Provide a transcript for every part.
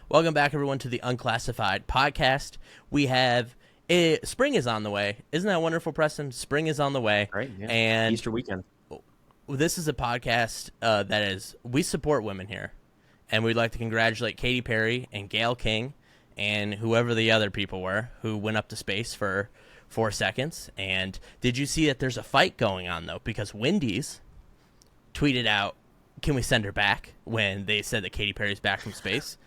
Welcome back, everyone, to the Unclassified podcast. We have spring is on the way. Isn't that wonderful, Preston? Spring is on the way. Right, yeah. And Easter weekend. This is a podcast that is, we support women here. And we'd like to congratulate Katy Perry and Gayle King and whoever the other people were who went up to space for 4 seconds. And did you see that there's a fight going on, though? Because Wendy's tweeted out, can we send her back, when they said that Katy Perry's back from space.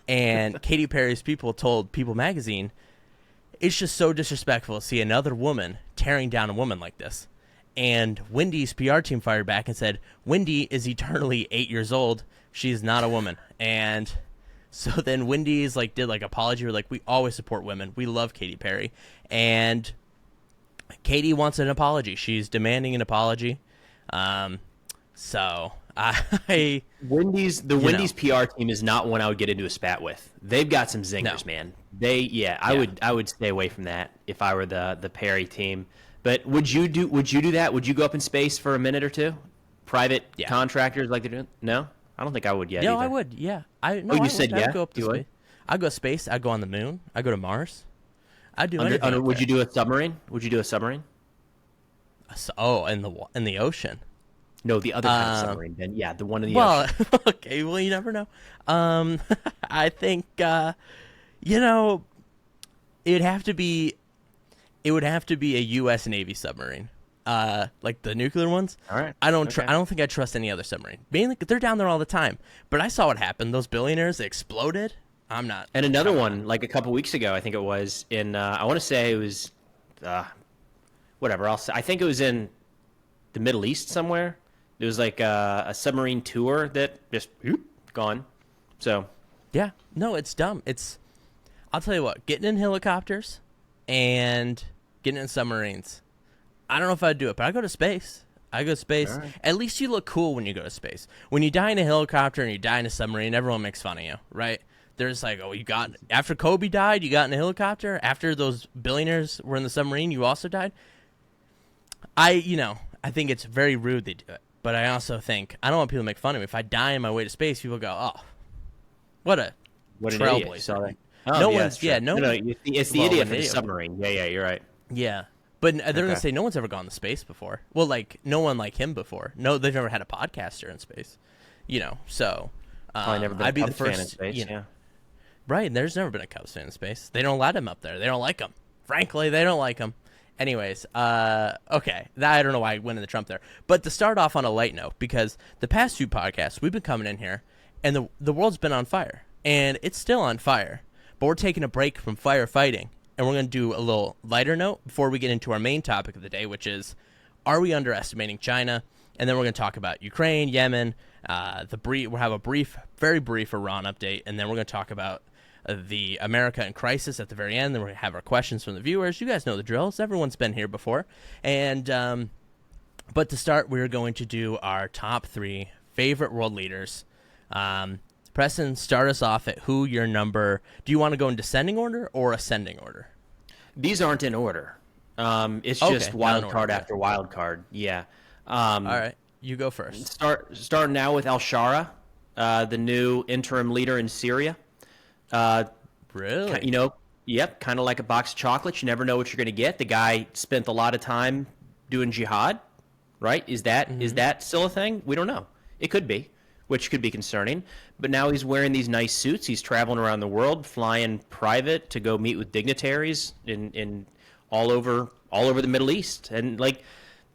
And Katy Perry's people told People magazine, it's just so disrespectful to see another woman tearing down a woman like this. And Wendy's PR team fired back and said, Wendy is eternally 8 years old. She is not a woman. And so then Wendy's did apology. We're like, we always support women. We love Katy Perry. And Katy wants an apology. She's demanding an apology. Wendy's PR team is not one I would get into a spat with. They've got some zingers, man. I would stay away from that if I were the Perry team. But would you do that? Would you go up in space for a minute or two? Private contractors like they're doing? No, I don't think I would yet. No, either. I would. Yeah, I'd go up to space. I'd go to space. I'd go on the moon. I'd go to Mars. I'd do anything. Would you do a submarine? Would you do a submarine? In the ocean. No, the other kind of submarine, Ben. Yeah, the one in the ocean. Well, okay, well, you never know. I think, it would have to be a U.S. Navy submarine, like the nuclear ones. All right. I don't think I trust any other submarine. Mainly, they're down there all the time. But I saw what happened. Those billionaires exploded. I'm not. And another one, like a couple weeks ago, I think it was in. I want to say it was, whatever. I think it was in the Middle East somewhere. It was like a submarine tour that just gone. So, yeah, no, it's dumb. I'll tell you what, getting in helicopters and getting in submarines. I don't know if I'd do it, but I go to space. Right. At least you look cool when you go to space. When you die in a helicopter and you die in a submarine, everyone makes fun of you, right? There's after Kobe died, you got in a helicopter. After those billionaires were in the submarine, you also died. I think it's very rude they do it. But I also think, I don't want people to make fun of me. If I die on my way to space, people go, oh, what an trailblazer. It's the idiot for the submarine. Yeah, you're right. Yeah. But they're going to say no one's ever gone to space before. Well, no one like him before. No, they've never had a podcaster in space. So Probably never been I'd be the fan in first. Space, yeah. Right, and there's never been a Cubs fan in space. They don't let him up there. They don't like him. Frankly, they don't like him. Anyways, okay, I don't know why I went in the Trump there. But to start off on a light note, because the past few podcasts, we've been coming in here, and the world's been on fire. And it's still on fire. But we're taking a break from firefighting, and we're going to do a little lighter note before we get into our main topic of the day, which is, are we underestimating China? And then we're going to talk about Ukraine, Yemen, we'll have a very brief Iran update, and then we're going to talk about the America in crisis at the very end. Then we're going to have our questions from the viewers. You guys know the drills. Everyone's been here before. And but to start, we're going to do our top 3 favorite world leaders. Preston, start us off at who your number. Do you want to go in descending order or ascending order? These aren't in order. It's just wild card after wild card. Yeah. All right. You go first. Start now with al-Shara, the new interim leader in Syria. Really? Yep, kind of like a box of chocolates. You never know what you're going to get. The guy spent a lot of time doing jihad, right? Is that still a thing? We don't know. It could be, which could be concerning. But now he's wearing these nice suits. He's traveling around the world, flying private to go meet with dignitaries in all over the Middle East. And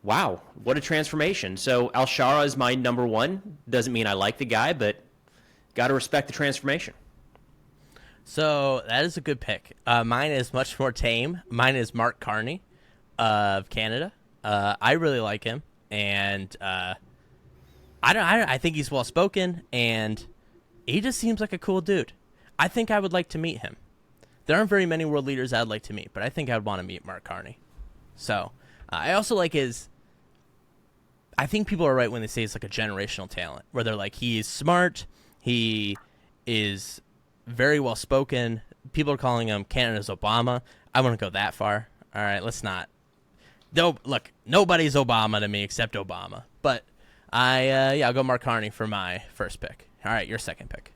wow, what a transformation. So al-Shara is my number 1. Doesn't mean I like the guy, but got to respect the transformation. So that is a good pick. Mine is much more tame. Mine is Mark Carney of Canada. I really like him, and I think he's well spoken, and he just seems like a cool dude. I think I would like to meet him. There aren't very many world leaders I'd like to meet, but I think I'd want to meet Mark Carney. So I also like his. I think people are right when they say it's like a generational talent, where they're like, he is smart, he is very well spoken. People are calling him Canada's Obama. I wouldn't go that far. All right, let's not. Look, nobody's Obama to me except Obama. But I'll go Mark Carney for my first pick. All right, your second pick.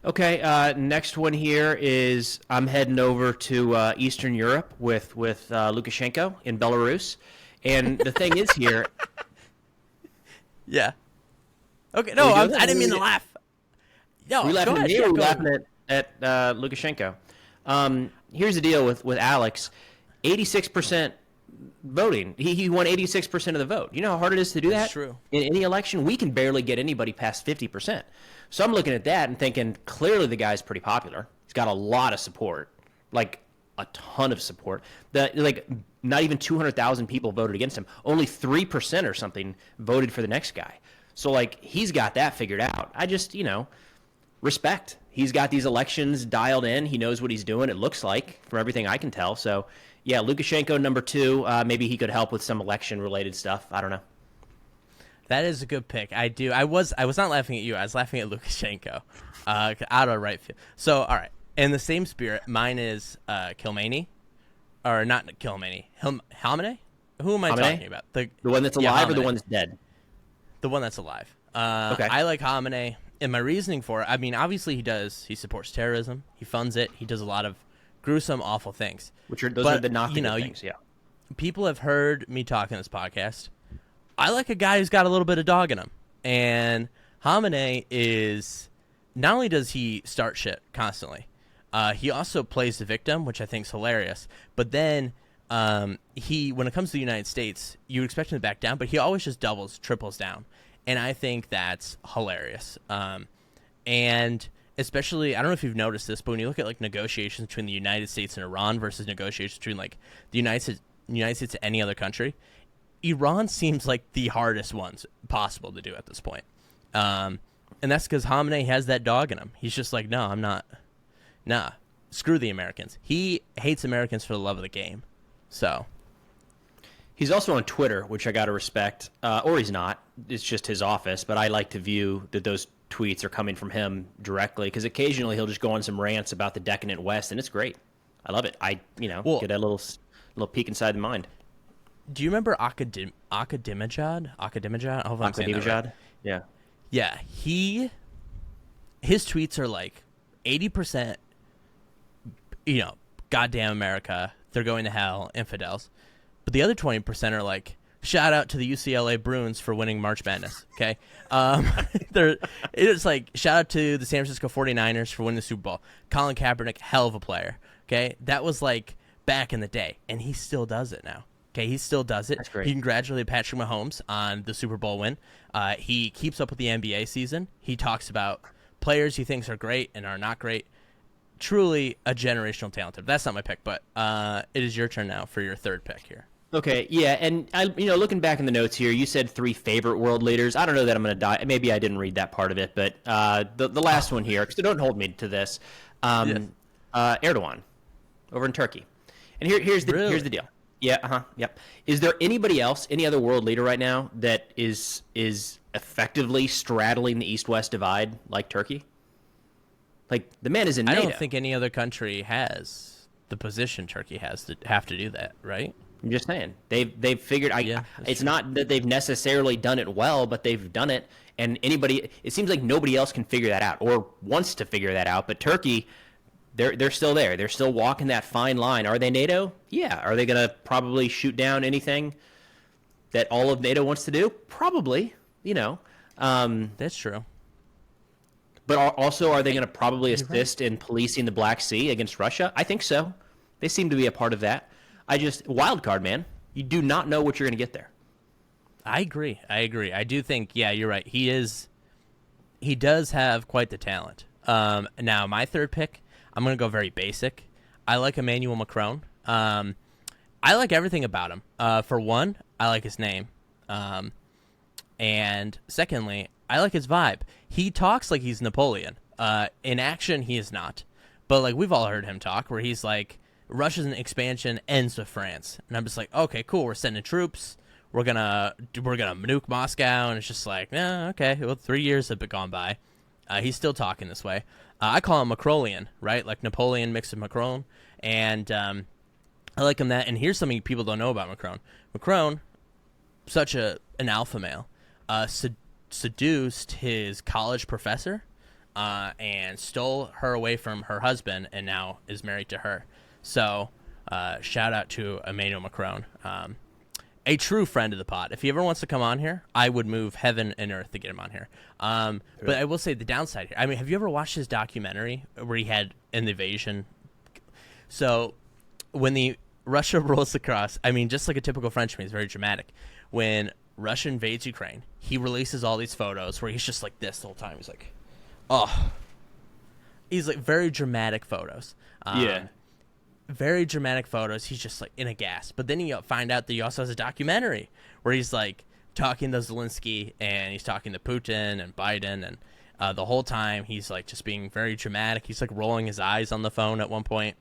Okay, next one here is I'm heading over to Eastern Europe with Lukashenko in Belarus, and the thing is here. Yeah. Okay. No, I didn't mean to laugh. No, Are we laughing go at ahead. me Yeah, or are we go ahead. laughing at Lukashenko? Here's the deal with Alex: 86% voting. He won 86% of the vote. You know how hard it is to do that? That's true. In any election, we can barely get anybody past 50%. So I'm looking at that and thinking, clearly the guy's pretty popular. He's got a lot of support, like a ton of support. Like not even 200,000 people voted against him. Only 3% or something voted for the next guy. So like he's got that figured out. I just, respect. He's got these elections dialed in. He knows what he's doing, it looks like, from everything I can tell. So, yeah, Lukashenko, number 2. Maybe he could help with some election-related stuff. I don't know. That is a good pick. I was not laughing at you. I was laughing at Lukashenko, out of right field. So, all right. In the same spirit, mine is Khamenei, or not Khamenei. Khamenei? Who am I talking about? The one that's alive or the Khamenei. one that's dead? The one that's alive. Okay. I like Khamenei, and my reasoning for it, I mean, obviously he supports terrorism. He funds it. He does a lot of gruesome, awful things. Those are the not the good things, yeah. People have heard me talk in this podcast. I like a guy who's got a little bit of dog in him. And Khamenei is, not only does he start shit constantly, he also plays the victim, which I think is hilarious. But then when it comes to the United States, you would expect him to back down, but he always just doubles, triples down. And I think that's hilarious. And especially, I don't know if you've noticed this, but when you look at like negotiations between the United States and Iran versus negotiations between like the United States to any other country, Iran seems like the hardest ones possible to do at this point. And that's because Khamenei has that dog in him. He's just like, no, I'm not. Nah, screw the Americans. He hates Americans for the love of the game. So. He's also on Twitter, which I got to respect. Or he's not. It's just his office. But I like to view that those tweets are coming from him directly, because occasionally he'll just go on some rants about the decadent West, and it's great. I love it. I get a little peek inside the mind. Do you remember Ahmadinejad? I hope I'm saying that right. Yeah. Yeah, his tweets are like 80%, goddamn America, they're going to hell, infidels. But the other 20% are like, shout out to the UCLA Bruins for winning March Madness, okay? It's like, shout out to the San Francisco 49ers for winning the Super Bowl. Colin Kaepernick, hell of a player, okay? That was like back in the day, and he still does it now. Okay, he still does it. That's great. He congratulated Patrick Mahomes on the Super Bowl win. He keeps up with the NBA season. He talks about players he thinks are great and are not great. Truly a generational talent. That's not my pick, but it is your turn now for your third pick here. Okay, yeah, and looking back in the notes here, you said 3 favorite world leaders. I don't know that I'm going to die. Maybe I didn't read that part of it, but the last one here, so don't hold me to this. Yes. Erdogan over in Turkey, and here's the deal. Yeah, yep. Is there anybody else, any other world leader right now that is effectively straddling the East-West divide like Turkey? Like, the man is in NATO. I don't think any other country has the position Turkey has to have to do that, right? I'm just saying. They've figured it's true. not that they've necessarily done it well, but they've done it, and it seems like nobody else can figure that out or wants to figure that out. But Turkey, they're still there. They're still walking that fine line. Are they NATO? Yeah. Are they going to probably shoot down anything that all of NATO wants to do? Probably. That's true. But also, are they going to probably assist in policing the Black Sea against Russia? I think so. They seem to be a part of that. Wild card, man. You do not know what you're going to get there. I agree. I do think, yeah, you're right. He does have quite the talent. Now, my third pick, I'm going to go very basic. I like Emmanuel Macron. I like everything about him. For one, I like his name. And secondly, I like his vibe. He talks like he's Napoleon. In action, he is not. But like we've all heard him talk, where he's like, Russia's expansion ends with France, and I'm just like, okay, cool. We're sending troops. We're gonna nuke Moscow, and it's just like, okay. Well, 3 years have gone by. He's still talking this way. I call him Macronian, right? Like Napoleon mixed with Macron, and I like him that. And here's something people don't know about Macron. Macron, such an alpha male, seduced his college professor and stole her away from her husband and now is married to her. So shout out to Emmanuel Macron. A true friend of the pod. If he ever wants to come on here, I would move heaven and earth to get him on here. But I will say the downside here. I mean, have you ever watched his documentary where he had an invasion? So when the Russia rolls across, I mean, just like a typical Frenchman, he's very dramatic. When Russia invades Ukraine, he releases all these photos where he's just like this the whole time. He's like, oh. He's like very dramatic photos. Very dramatic photos. He's just like in a gas. But then you find out that he also has a documentary where he's like talking to Zelensky and he's talking to Putin and Biden, and the whole time he's like just being very dramatic. He's like rolling his eyes on the phone at one point.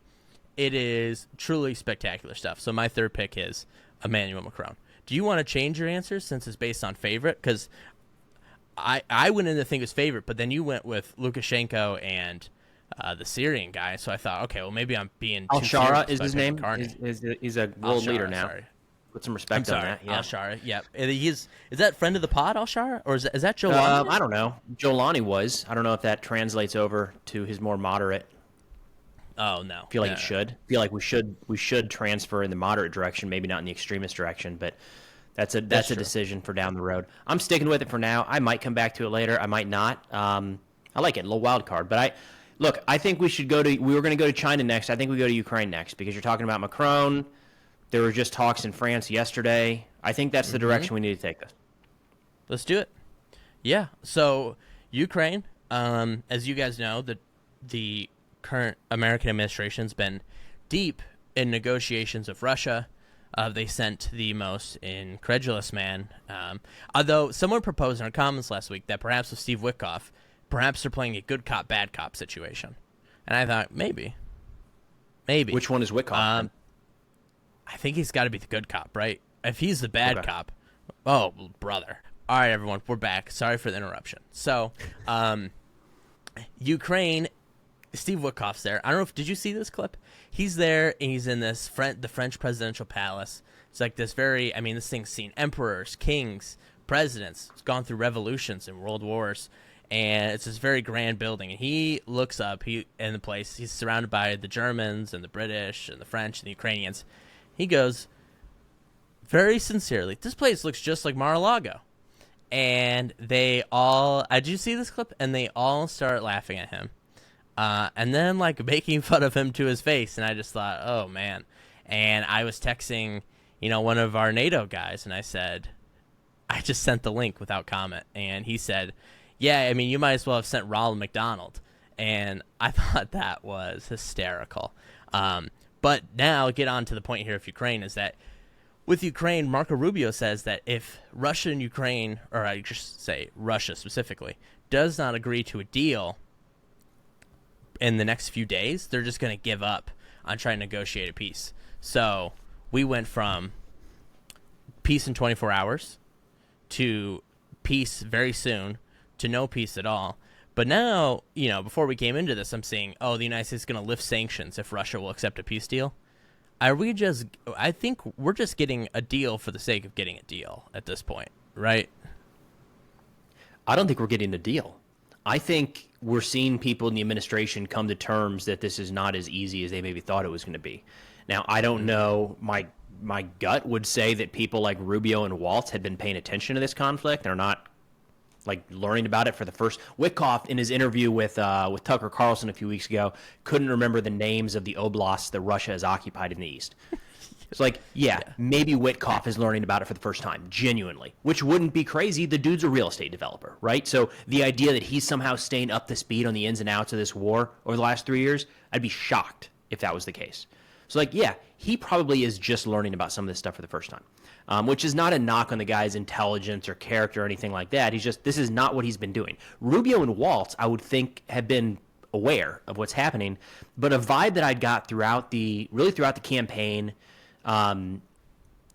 It is truly spectacular stuff. So my third pick is Emmanuel Macron. Do you want to change your answer since it's based on favorite? Because I went in to think it was favorite, but then you went with Lukashenko and the Syrian guy, so I thought, okay, well, maybe I'm being too Al-Shara is his name. Carney. He's a world leader now. Sorry. Put some respect on that. Yeah. Al-Shara, yeah. Is that friend of the pod, Al-Shara? Or is that Joe Lonnie? I don't know. Joe Lonnie was. I don't know if that translates over to his more moderate. Oh, no. I feel like it should. I feel like we should transfer in the moderate direction, maybe not in the extremist direction, but that's a decision for down the road. I'm sticking with it for now. I might come back to it later. I might not. I like it, a little wild card, but I think we should we were going to go to China next. I think we go to Ukraine next because you're talking about Macron. There were just talks in France yesterday. I think that's the direction we need to take this. Let's do it. Yeah. So Ukraine, as you guys know, the current American administration's been deep in negotiations with Russia. They sent the most incredulous man. Although someone proposed in our comments last week that perhaps with Steve Witkoff, perhaps they're playing a good cop, bad cop situation. And I thought, maybe. Which one is Witkoff? I think he's got to be the good cop, right? If he's the bad cop, oh, brother. All right, everyone, we're back. Sorry for the interruption. So, Ukraine, Steve Witkoff's there. I don't know if, did you see this clip? He's there, and he's in this the French presidential palace. It's like this this thing's seen emperors, kings, presidents. It's gone through revolutions and world wars. And it's this very grand building. And he looks up in the place. He's surrounded by the Germans and the British and the French and the Ukrainians. He goes, very sincerely, this place looks just like Mar-a-Lago. And they all, did you see this clip? And they all start laughing at him. And then, making fun of him to his face. And I just thought, oh, man. And I was texting, one of our NATO guys. And I said, I just sent the link without comment. And he said, yeah, you might as well have sent Ronald McDonald. And I thought that was hysterical. But now, get on to the point here of Ukraine, is that with Ukraine, Marco Rubio says that if Russia and Ukraine, or I just say Russia specifically, does not agree to a deal in the next few days, they're just going to give up on trying to negotiate a peace. So we went from peace in 24 hours to peace very soon to no peace at all. But now, before we came into this, I'm seeing, the United States is going to lift sanctions if Russia will accept a peace deal. I think we're just getting a deal for the sake of getting a deal at this point, right? I don't think we're getting a deal. I think we're seeing people in the administration come to terms that this is not as easy as they maybe thought it was going to be. Now, I don't know. My gut would say that people like Rubio and Waltz had been paying attention to this conflict. They're not learning about it for the first. Witkoff, in his interview with Tucker Carlson a few weeks ago, couldn't remember the names of the oblasts that Russia has occupied in the east. It's maybe Witkoff is learning about it for the first time, genuinely, which wouldn't be crazy. The dude's a real estate developer, right? So the idea that he's somehow staying up to speed on the ins and outs of this war over the last 3 years, I'd be shocked if that was the case. So, he probably is just learning about some of this stuff for the first time, which is not a knock on the guy's intelligence or character or anything like that. This is not what he's been doing. Rubio and Waltz, I would think, have been aware of what's happening, but a vibe that I got throughout the campaign,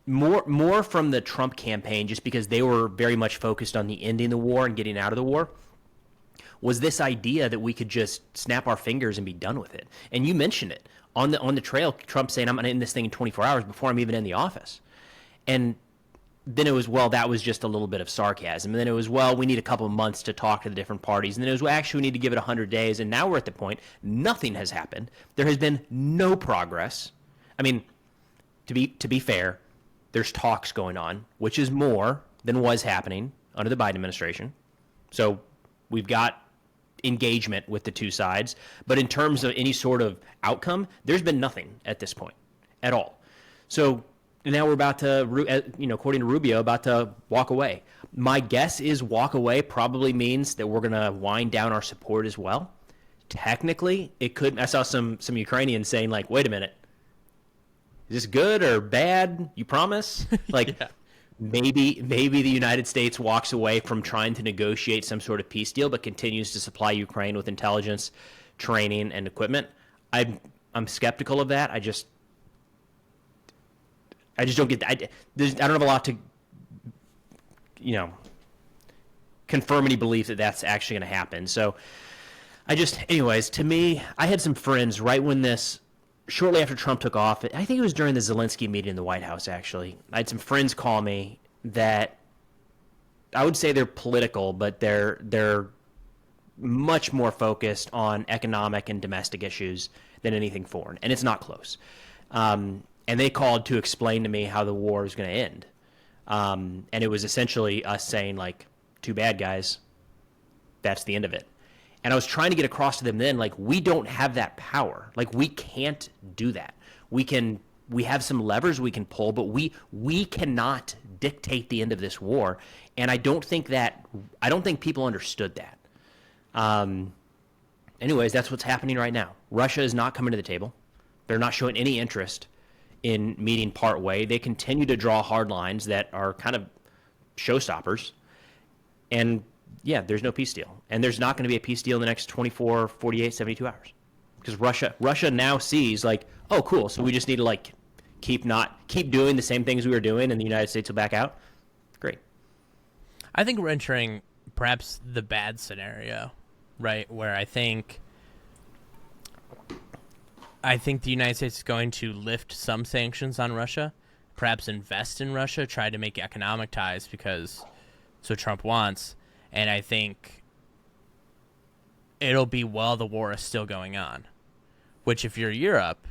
more from the Trump campaign, just because they were very much focused on the ending the war and getting out of the war, was this idea that we could just snap our fingers and be done with it. And you mentioned it on the trail, Trump saying, I'm going to end this thing in 24 hours before I'm even in the office. And then it was, well, that was just a little bit of sarcasm. And then it was, well, we need a couple of months to talk to the different parties. And then it was, well, actually, we need to give it 100 days. And now we're at the point, nothing has happened. There has been no progress. I mean, to be fair, there's talks going on, which is more than was happening under the Biden administration. So we've got engagement with the two sides. But in terms of any sort of outcome, there's been nothing at this point at all. So now we're about to, according to Rubio, about to walk away. My guess is walk away probably means that we're going to wind down our support as well. Technically, it could. I saw some Ukrainians saying, like, wait a minute, is this good or bad? You promise? Like, yeah. Maybe the United States walks away from trying to negotiate some sort of peace deal, but continues to supply Ukraine with intelligence, training, and equipment. I'm skeptical of that. I just don't get that. I don't have a lot to, confirm any belief that that's actually going to happen. So anyways, to me, I had some friends right when shortly after Trump took off, I think it was during the Zelensky meeting in the White House, actually. I had some friends call me that I would say they're political, but they're much more focused on economic and domestic issues than anything foreign, and it's not close. And they called to explain to me how the war is going to end. And it was essentially us saying, like, too bad, guys. That's the end of it. And I was trying to get across to them then, like, we don't have that power. Like, we can't do that. We have some levers we can pull, but we cannot dictate the end of this war. And I don't think people understood that. Anyways, that's what's happening right now. Russia is not coming to the table. They're not showing any interest in meeting part way. They continue to draw hard lines that are kind of showstoppers. And yeah, there's no peace deal. And there's not going to be a peace deal in the next 24, 48, 72 hours. Because Russia now sees, like, oh, cool, so we just need to, like, keep doing the same things we were doing and the United States will back out. Great. I think we're entering perhaps the bad scenario, right, where I think the United States is going to lift some sanctions on Russia, perhaps invest in Russia, try to make economic ties because that's what Trump wants. And I think it'll be while the war is still going on, which if you're Europe,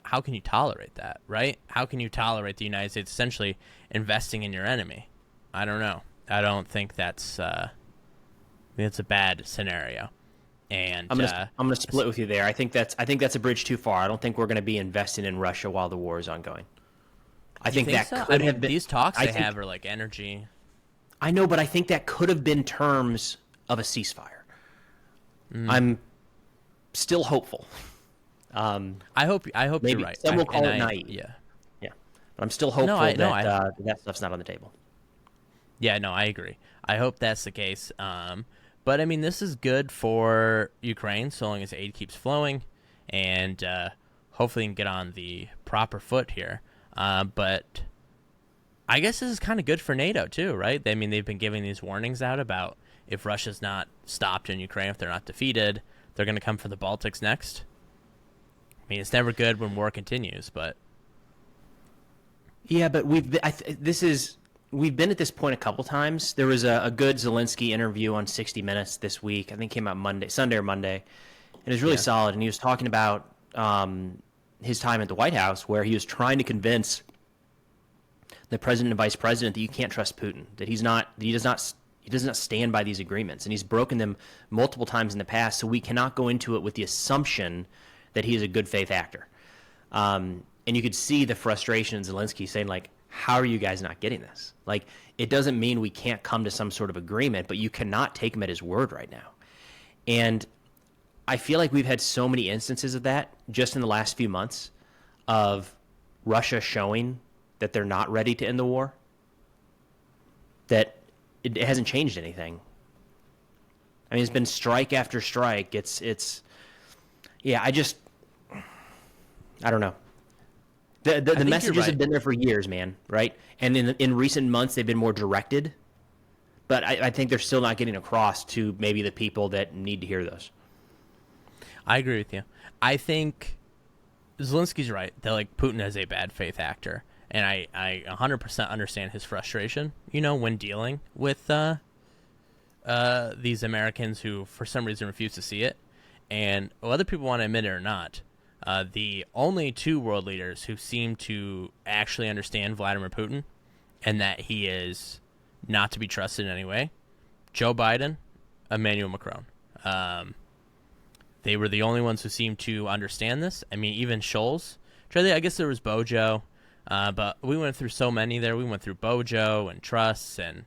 how can you tolerate that, right? How can you tolerate the United States essentially investing in your enemy? I don't know. I don't think that's a bad scenario. And I'm gonna split with you there. I think that's a bridge too far. I don't think we're going to be investing in Russia while the war is ongoing. I think that so? could have been these talks have are like energy. I know, but I think that could have been terms of a ceasefire. I'm still hopeful. I hope maybe you're right. Some will call it naive. Yeah. But I'm still hopeful that stuff's not on the table. Yeah, no, I agree. I hope that's the case. But I mean, this is good for Ukraine so long as aid keeps flowing, and hopefully can get on the proper foot here. But I guess this is kind of good for NATO too, right? I mean, they've been giving these warnings out about if Russia's not stopped in Ukraine, if they're not defeated, they're going to come for the Baltics next. I mean, it's never good when war continues, but yeah, but we've been at this point a couple times. There was a good Zelensky interview on 60 Minutes this week. I think it came out Sunday or Monday, and it was really solid. And he was talking about his time at the White House, where he was trying to convince the president and vice president that you can't trust Putin, that he does not stand by these agreements, and he's broken them multiple times in the past. So we cannot go into it with the assumption that he is a good faith actor. And you could see the frustration in Zelensky saying, like, how are you guys not getting this? Like, it doesn't mean we can't come to some sort of agreement, but you cannot take him at his word right now. And I feel like we've had so many instances of that just in the last few months of Russia showing that they're not ready to end the war, that it hasn't changed anything. I mean, it's been strike after strike. I don't know. The messages have been there for years, man, right? And in recent months, they've been more directed. But I think they're still not getting across to maybe the people that need to hear those. I agree with you. I think Zelensky's right that, like, Putin is a bad faith actor. and I 100% understand his frustration, when dealing with these Americans who, for some reason, refuse to see it. And whether people want to admit it or not, the only two world leaders who seem to actually understand Vladimir Putin and that he is not to be trusted in any way, Joe Biden, Emmanuel Macron. They were the only ones who seemed to understand this. I mean, even Scholz. I guess there was Bojo, but we went through so many there. We went through Bojo and Truss and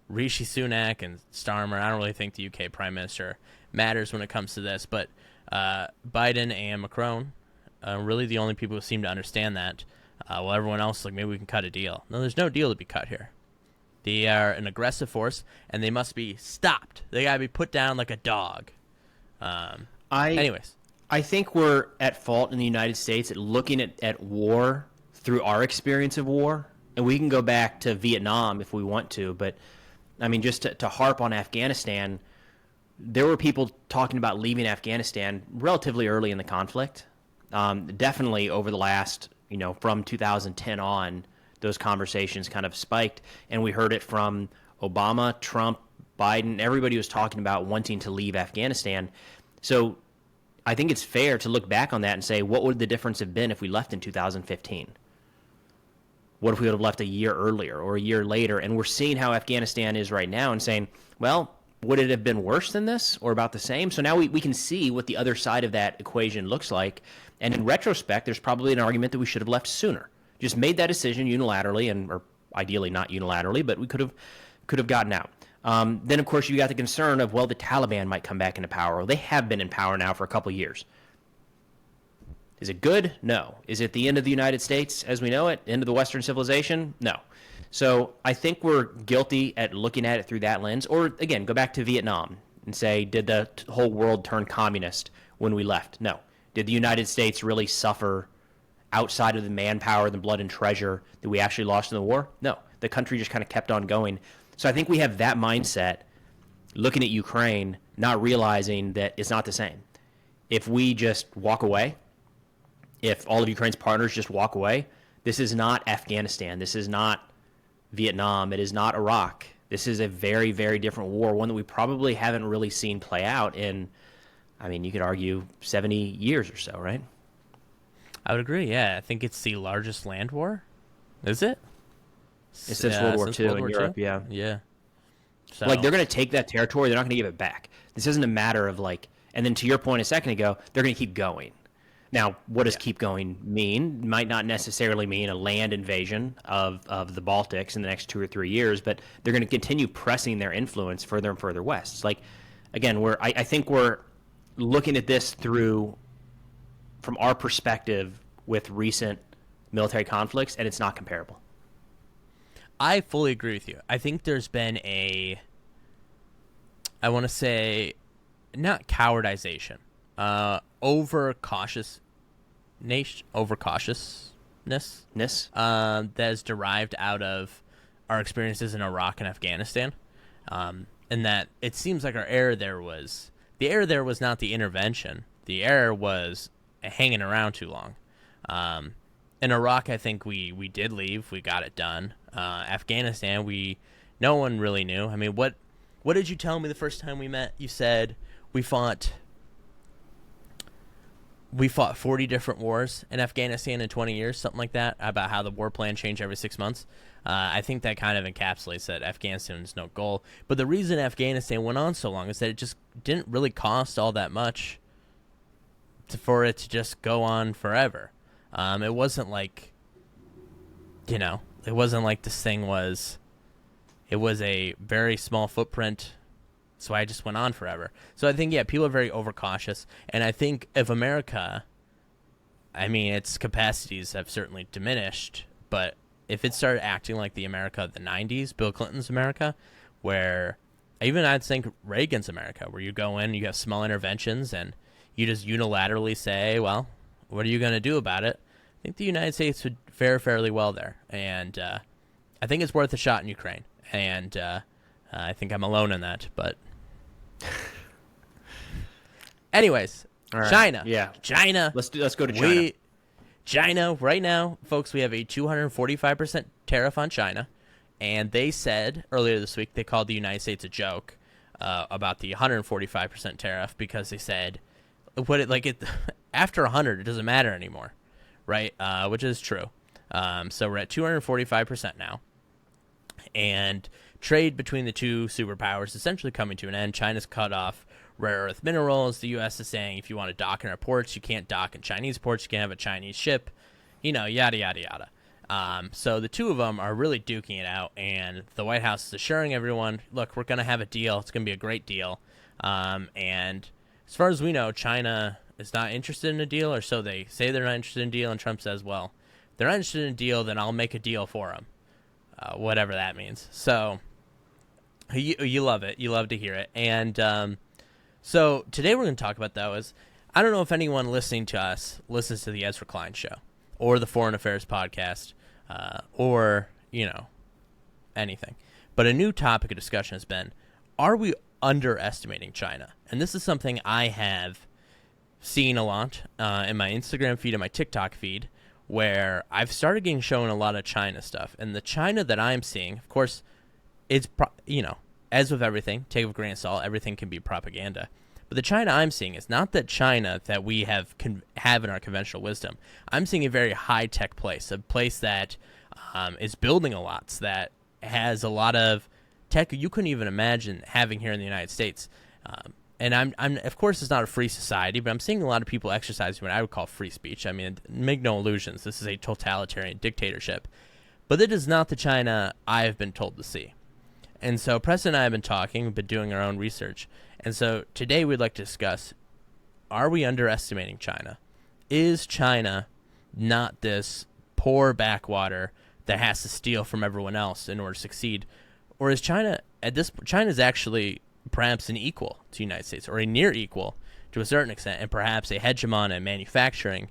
Rishi Sunak and Starmer. I don't really think the UK Prime Minister matters when it comes to this, but Biden and Macron are really the only people who seem to understand that. While everyone else is like, maybe we can cut a deal. No, there's no deal to be cut here. They are an aggressive force, and they must be stopped. They got to be put down like a dog. Anyways. I think we're at fault in the United States at looking at war through our experience of war. And we can go back to Vietnam if we want to. But, I mean, just to harp on Afghanistan, there were people talking about leaving Afghanistan relatively early in the conflict. Definitely over the last, from 2010 on, those conversations kind of spiked. And we heard it from Obama, Trump, Biden. Everybody was talking about wanting to leave Afghanistan. So I think it's fair to look back on that and say, what would the difference have been if we left in 2015? What if we would have left a year earlier or a year later? And we're seeing how Afghanistan is right now and saying, well, would it have been worse than this or about the same? So now we can see what the other side of that equation looks like. And in retrospect, there's probably an argument that we should have left sooner. Just made that decision unilaterally, or ideally not unilaterally, but we could have gotten out. Then, of course, you got the concern of, well, the Taliban might come back into power. Well, they have been in power now for a couple of years. Is it good? No. Is it the end of the United States as we know it? End of the Western civilization? No. So I think we're guilty at looking at it through that lens. Or, again, go back to Vietnam and say, did the whole world turn communist when we left? No. Did the United States really suffer outside of the manpower, the blood and treasure that we actually lost in the war? No. The country just kind of kept on going. So I think we have that mindset looking at Ukraine, not realizing that it's not the same. If we just walk away, if all of Ukraine's partners just walk away, this is not Afghanistan. This is not Vietnam. It is not Iraq. This is a very, very different war, one that we probably haven't really seen play out in, I mean, you could argue 70 years or so, right? I would agree, yeah. I think it's the largest land war. Is it? It's since World War II in Europe, yeah. Yeah. So. Like, they're going to take that territory. They're not going to give it back. This isn't a matter of, like, and then to your point a second ago, they're going to keep going. Now, what does keep going mean? Might not necessarily mean a land invasion of the Baltics in the next 2 or 3 years, but they're going to continue pressing their influence further and further west. It's like, again, I think we're looking at this from our perspective with recent military conflicts, and it's not comparable. I fully agree with you. I think there's been I want to say, not cowardization, overcautiousness that is derived out of our experiences in Iraq and Afghanistan, and that it seems like the error there was not the intervention. The error was hanging around too long. In Iraq, I think we did leave. We got it done. Afghanistan, no one really knew. I mean, what did you tell me the first time we met? You said we fought 40 different wars in Afghanistan in 20 years, something like that, about how the war plan changed every 6 months. I think that kind of encapsulates that Afghanistan is no goal. But the reason Afghanistan went on so long is that it just didn't really cost all that much for it to just go on forever. It wasn't like, it wasn't like this thing was, it was a very small footprint, so I just went on forever. So I think, people are very overcautious, and I think if America, I mean, its capacities have certainly diminished, but if it started acting like the America of the 90s, Bill Clinton's America, where even I'd think Reagan's America, where you go in, you have small interventions, and you just unilaterally say, well, what are you going to do about it? I think the United States would fare fairly well there. And I think it's worth a shot in Ukraine. And I think I'm alone in that. But anyways, right. China. Yeah. China. Let's go to China. China, right now, folks, we have a 245% tariff on China. And they said earlier this week they called the United States a joke about the 145% tariff because they said, after 100, it doesn't matter anymore, right? Which is true. So we're at 245% now. And trade between the two superpowers is essentially coming to an end. China's cut off rare earth minerals. The U.S. is saying if you want to dock in our ports, you can't dock in Chinese ports. You can't have a Chinese ship, yada, yada, yada. So the two of them are really duking it out, and the White House is assuring everyone, look, we're going to have a deal. It's going to be a great deal. And as far as we know, China is not interested in a deal, or so they say they're not interested in a deal, and Trump says, well, if they're not interested in a deal, then I'll make a deal for them, whatever that means. So you love it. You love to hear it. And so today we're going to talk about, though, is I don't know if anyone listening to us listens to the Ezra Klein Show or the Foreign Affairs podcast or, anything. But a new topic of discussion has been, are we underestimating China? And this is something I have seen a lot in my Instagram feed and my TikTok feed, where I've started getting shown a lot of China stuff. And the China that I'm seeing, of course, it's, as with everything, take with a grain of salt, everything can be propaganda. But the China I'm seeing is not that China that we have in our conventional wisdom. I'm seeing a very high-tech place, a place that is building a lot, that has a lot of tech you couldn't even imagine having here in the United States. And I'm of course, it's not a free society, but I'm seeing a lot of people exercising what I would call free speech. I mean, make no illusions, this is a totalitarian dictatorship. But it is not the China I have been told to see. And so Preston and I have been talking, we've been doing our own research. And so today we'd like to discuss, are we underestimating China? Is China not this poor backwater that has to steal from everyone else in order to succeed? Or is China China's actually perhaps an equal to the United States, or a near equal to a certain extent, and perhaps a hegemon in manufacturing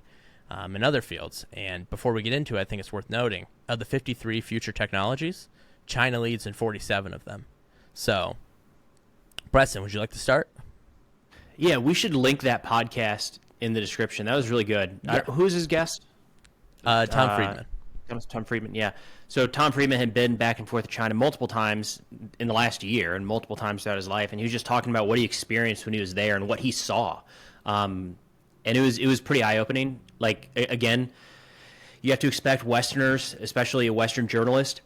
and other fields? And before we get into it, I think it's worth noting, of the 53 future technologies, China leads in 47 of them. So, Preston, would you like to start? Yeah, we should link that podcast in the description. That was really good. Yeah. Who's his guest? Tom Friedman. Tom Friedman, yeah. So Tom Friedman had been back and forth to China multiple times in the last year and multiple times throughout his life, and he was just talking about what he experienced when he was there and what he saw. And it was pretty eye-opening. Like, again, you have to expect Westerners, especially a Western journalist,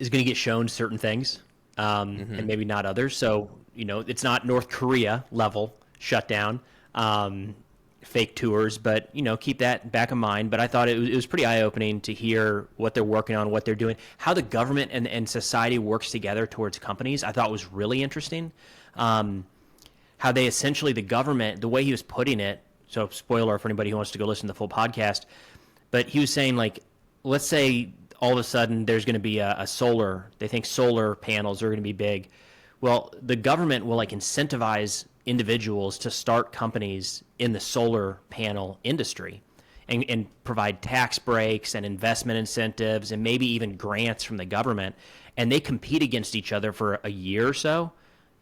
is going to get shown certain things and maybe not others. So, it's not North Korea level shutdown, fake tours, but, keep that back in mind. But I thought it was pretty eye-opening to hear what they're working on, what they're doing, how the government and society works together towards companies. I thought was really interesting. How they essentially, the government, the way he was putting it, so spoiler for anybody who wants to go listen to the full podcast, but he was saying, like, let's say all of a sudden there's going to be they think solar panels are going to be big. Well, the government will incentivize individuals to start companies in the solar panel industry and provide tax breaks and investment incentives and maybe even grants from the government. And they compete against each other for a year or so.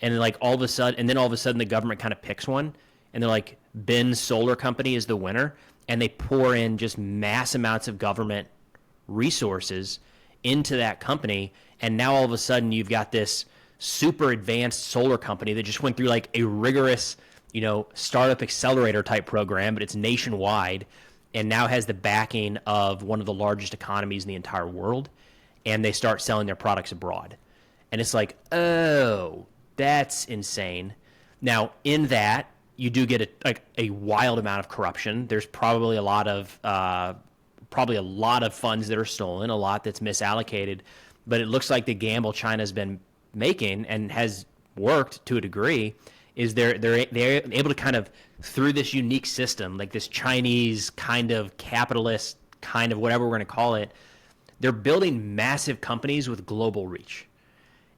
And then all of a sudden the government kind of picks one and they're like, Ben's solar company is the winner. And they pour in just mass amounts of government resources into that company, and now all of a sudden you've got this super advanced solar company that just went through a rigorous startup accelerator type program, but it's nationwide and now has the backing of one of the largest economies in the entire world, and they start selling their products abroad. And it's like, oh, that's insane. Now in that you do get a wild amount of corruption. There's probably a lot of funds that are stolen, a lot that's misallocated, but it looks like the gamble China's been making and has worked to a degree is they're able to kind of, through this unique system, like this Chinese kind of capitalist kind of whatever we're going to call it, they're building massive companies with global reach.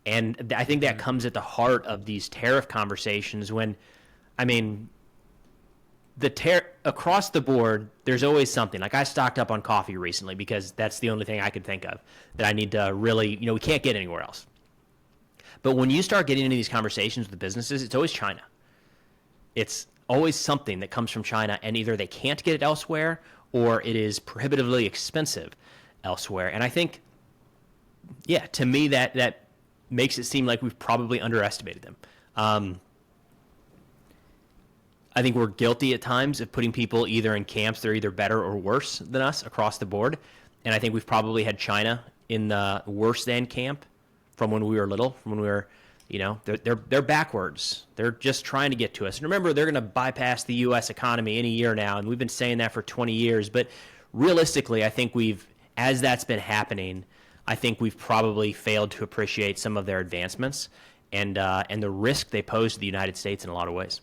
And I think that comes at the heart of these tariff conversations when, across the board, there's always something. Like, I stocked up on coffee recently because that's the only thing I could think of that I need to really, we can't get anywhere else. But when you start getting into these conversations with businesses, it's always China. It's always something that comes from China, and either they can't get it elsewhere or it is prohibitively expensive elsewhere. And I think, yeah, to me that makes it seem like we've probably underestimated them. I think we're guilty at times of putting people either in camps that are either better or worse than us across the board. And I think we've probably had China in the worse than camp from when we were little, from when we were, they're backwards. They're just trying to get to us. And remember, they're going to bypass the U.S. economy any year now, and we've been saying that for 20 years. But realistically, I think as that's been happening, I think we've probably failed to appreciate some of their advancements and the risk they pose to the United States in a lot of ways.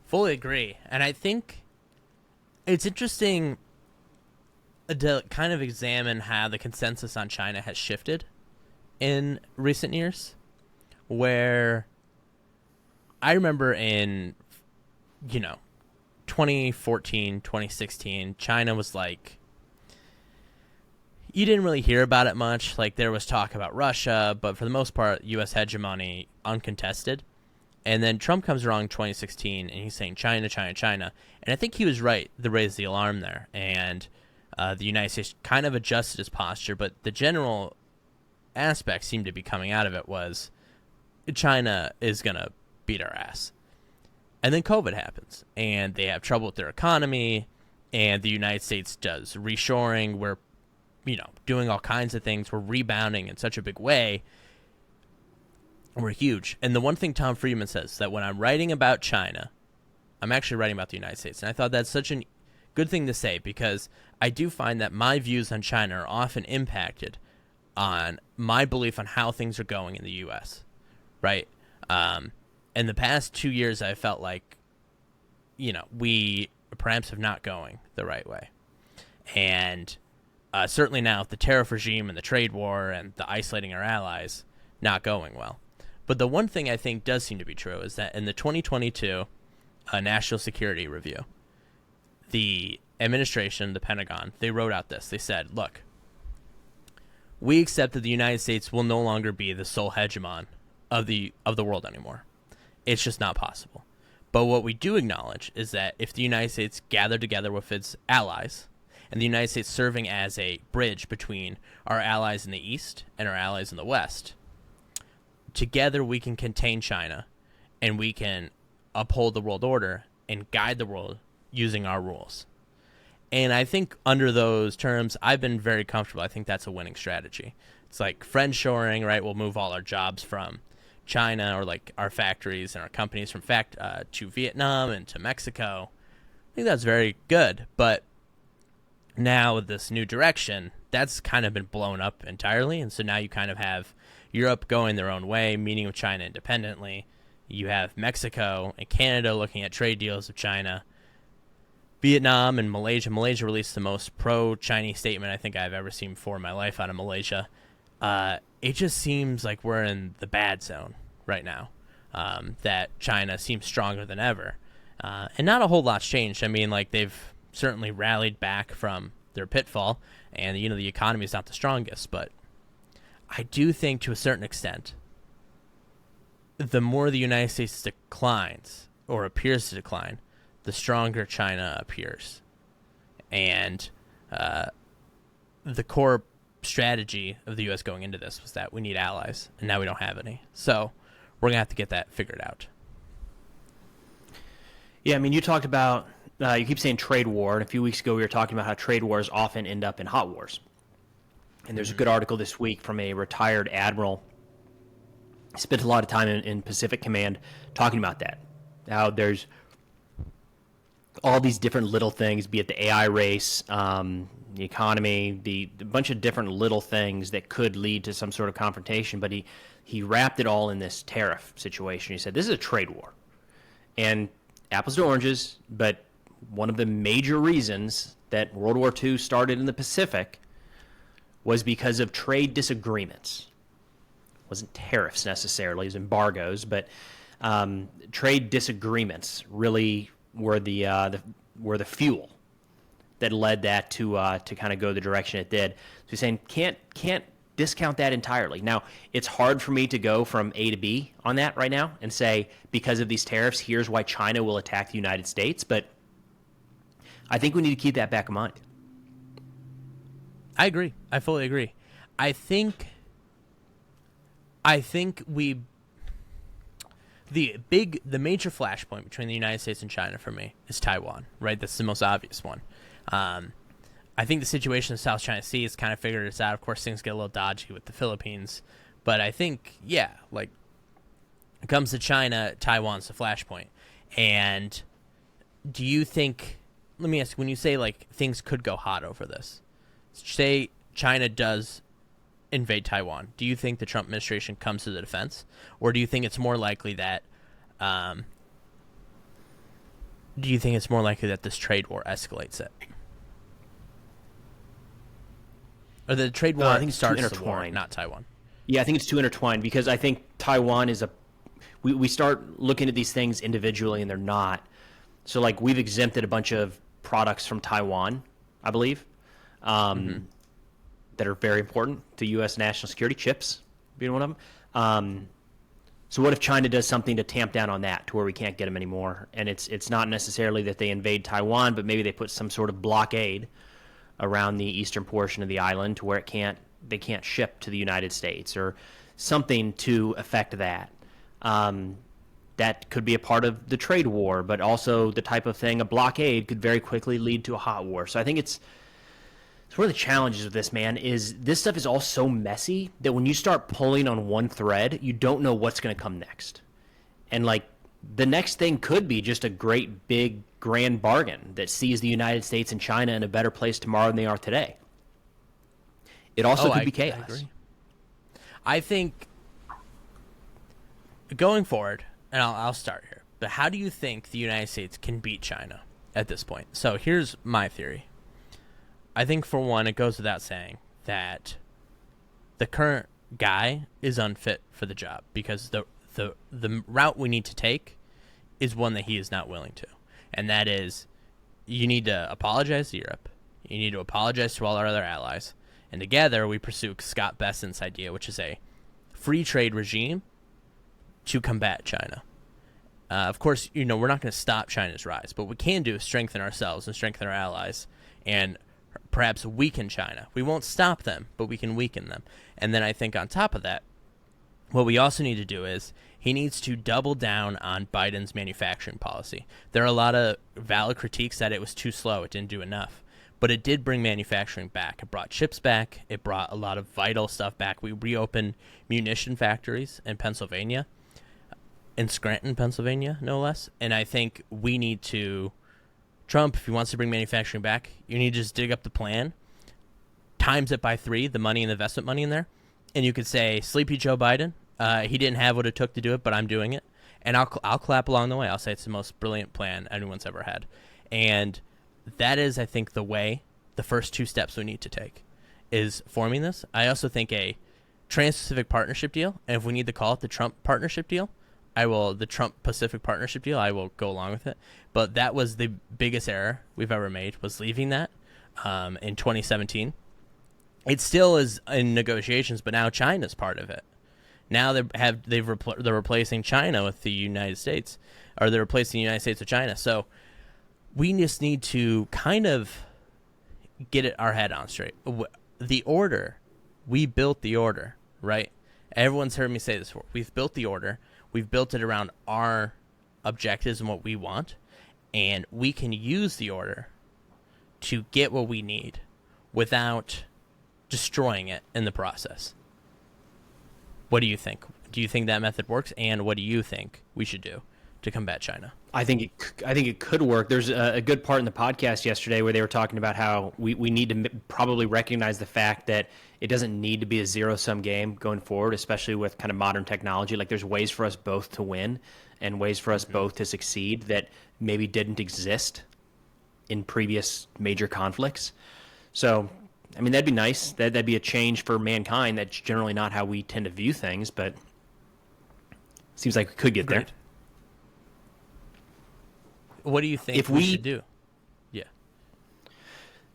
Fully agree. And I think it's interesting to kind of examine how the consensus on China has shifted in recent years, where I remember in, 2014, 2016, China was like, you didn't really hear about it much. Like, there was talk about Russia, but for the most part, U.S. hegemony uncontested. And then Trump comes along in 2016, and he's saying China, China, China. And I think he was right to raise the alarm there. And the United States kind of adjusted his posture, but the general aspect seemed to be coming out of it was China is going to beat our ass. And then COVID happens, and they have trouble with their economy, and the United States does reshoring. We're, doing all kinds of things. We're rebounding in such a big way. We're huge. And the one thing Tom Friedman says, that when I'm writing about China, I'm actually writing about the United States. And I thought that's such a good thing to say, because I do find that my views on China are often impacted on my belief on how things are going in the U.S., right? In the past 2 years, I felt like, we perhaps have not going the right way. And certainly now with the tariff regime and the trade war and the isolating our allies, not going well. But the one thing I think does seem to be true is that in the 2022 National Security Review, the administration, the Pentagon, they wrote out this. They said, look, we accept that the United States will no longer be the sole hegemon of the world anymore. It's just not possible. But what we do acknowledge is that if the United States gathered together with its allies, and the United States serving as a bridge between our allies in the East and our allies in the West, together we can contain China, and we can uphold the world order and guide the world using our rules. And I think under those terms, I've been very comfortable. I think that's a winning strategy. It's like friendshoring, right? We'll move all our jobs from China, or like our factories and our companies from to Vietnam and to Mexico. I think that's very good. But now with this new direction, that's kind of been blown up entirely. And so now you kind of have Europe going their own way, meeting with China independently. You have Mexico and Canada looking at trade deals with China. Vietnam and Malaysia. Malaysia released the most pro-Chinese statement I think I've ever seen before in my life out of Malaysia. It just seems like we're in the bad zone right now, that China seems stronger than ever. And not a whole lot's changed. I mean, like, they've certainly rallied back from their pitfall, and, the economy is not the strongest. But I do think to a certain extent, the more the United States declines, or appears to decline, the stronger China appears. And the core strategy of the U.S. going into this was that we need allies, and now we don't have any. So we're going to have to get that figured out. Yeah, I mean, you talked about, you keep saying trade war, and a few weeks ago we were talking about how trade wars often end up in hot wars. And there's a good article this week from a retired admiral. He spent a lot of time in Pacific Command talking about that. How there's all these different little things, be it the AI race, the economy, the bunch of different little things that could lead to some sort of confrontation. But he wrapped it all in this tariff situation. He said, this is a trade war. And apples to oranges, but one of the major reasons that World War II started in the Pacific was because of trade disagreements. It wasn't tariffs necessarily, it was embargoes, but trade disagreements really were the fuel that led that to kind of go the direction it did. So he's saying can't discount that entirely. Now, it's hard for me to go from A to B on that right now and say, because of these tariffs, here's why China will attack the United States. But I think we need to keep that back in mind. I agree. I fully agree. I think the major flashpoint between the United States and China for me is Taiwan, right? That's the most obvious one. I think the situation in the South China Sea has kind of figured this out. Of course, things get a little dodgy with the Philippines, but I think, yeah, like, it comes to China, Taiwan's the flashpoint. And do you think, let me ask, when you say, like, things could go hot over this, say China does invade Taiwan, do you think the Trump administration comes to the defense? Or do you think it's more likely that, this trade war escalates it? Or the trade war I think it's starts too the war, intertwined. not Taiwan. Yeah, I think it's too intertwined because I think Taiwan is we start looking at these things individually and they're not. So, like, we've exempted a bunch of products from Taiwan, I believe, that are very important to U.S. national security, chips being one of them. So what if China does something to tamp down on that to where we can't get them anymore? And it's not necessarily that they invade Taiwan, but maybe they put some sort of blockade around the eastern portion of the island to where they can't ship to the United States or something to affect that. That could be a part of the trade war, but also the type of thing, a blockade could very quickly lead to a hot war. So I think it's one of the challenges with this, man, is this stuff is all so messy that when you start pulling on one thread, you don't know what's going to come next. And, like, the next thing could be just a great, big, grand bargain that sees the United States and China in a better place tomorrow than they are today. It also could be chaos. I agree. I think going forward, and I'll start here, but how do you think the United States can beat China at this point? So here's my theory. I think, for one, it goes without saying that the current guy is unfit for the job because the route we need to take is one that he is not willing to. And that is, you need to apologize to Europe. You need to apologize to all our other allies. And together we pursue Scott Bessent's idea, which is a free trade regime to combat China. Of course, we're not going to stop China's rise, but what we can do is strengthen ourselves and strengthen our allies and perhaps weaken China. We won't stop them, but we can weaken them. And then I think on top of that, what we also need to do is he needs to double down on Biden's manufacturing policy. There are a lot of valid critiques that it was too slow, it didn't do enough. But it did bring manufacturing back. It brought chips back. It brought a lot of vital stuff back. We reopened munition factories in Pennsylvania, in Scranton, Pennsylvania, no less. And I think we need to, Trump, if he wants to bring manufacturing back, you need to just dig up the plan, times it by 3, the money and the investment money in there, and you could say, Sleepy Joe Biden, he didn't have what it took to do it, but I'm doing it. And I'll clap along the way. I'll say it's the most brilliant plan anyone's ever had. And that is, I think, the first 2 steps we need to take is forming this. I also think a Trans-Pacific Partnership deal, and if we need to call it the Trump Partnership deal, the Trump-Pacific Partnership deal, I will go along with it. But that was the biggest error we've ever made, was leaving that in 2017. It still is in negotiations, but now China's part of it. Now they're replacing China with the United States, or they're replacing the United States with China. So we just need to kind of get our head on straight. The order, we built the order, right? Everyone's heard me say this before. We've built the order. We've built it around our objectives and what we want, and we can use the order to get what we need without destroying it in the process. What do you think? Do you think that method works, and what do you think we should do to combat China? I think it could work. There's a good part in the podcast yesterday where they were talking about how we need to probably recognize the fact that it doesn't need to be a zero-sum game going forward, especially with kind of modern technology. Like, there's ways for us both to win and ways for us both to succeed that maybe didn't exist in previous major conflicts. So, I mean, that'd be nice. That'd be a change for mankind. That's generally not how we tend to view things, but seems like we could get there. What do you think we should do? Yeah.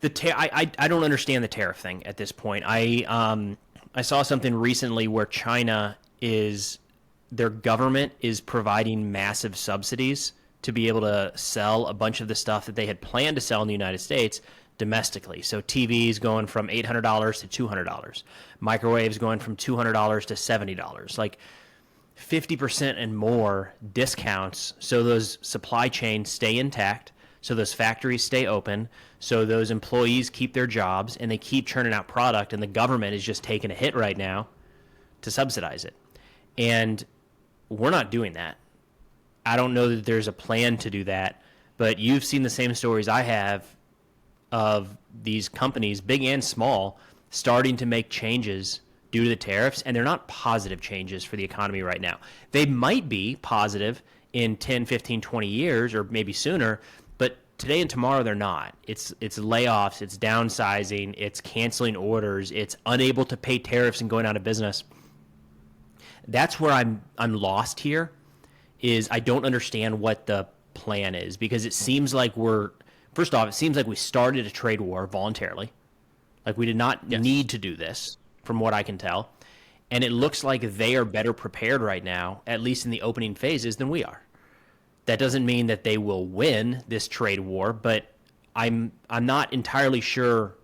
I don't understand the tariff thing at this point. I saw something recently where China their government is providing massive subsidies to be able to sell a bunch of the stuff that they had planned to sell in the United States domestically. So TVs going from $800 to $200, microwaves going from $200 to $70, like 50% and more discounts, so those supply chains stay intact, so those factories stay open, so those employees keep their jobs, and they keep churning out product, and the government is just taking a hit right now to subsidize it. And we're not doing that. I don't know that there's a plan to do that, but you've seen the same stories I have of these companies, big and small, starting to make changes due to the tariffs, and they're not positive changes for the economy right now. They might be positive in 10, 15, 20 years, or maybe sooner, but today and tomorrow they're not. It's layoffs, it's downsizing, it's canceling orders, it's unable to pay tariffs and going out of business. That's where I'm lost here, is I don't understand what the plan is, because it seems like first off, it seems like we started a trade war voluntarily. Like we did not need to do this, from what I can tell. And it looks like they are better prepared right now, at least in the opening phases, than we are. That doesn't mean that they will win this trade war, but I'm not entirely sure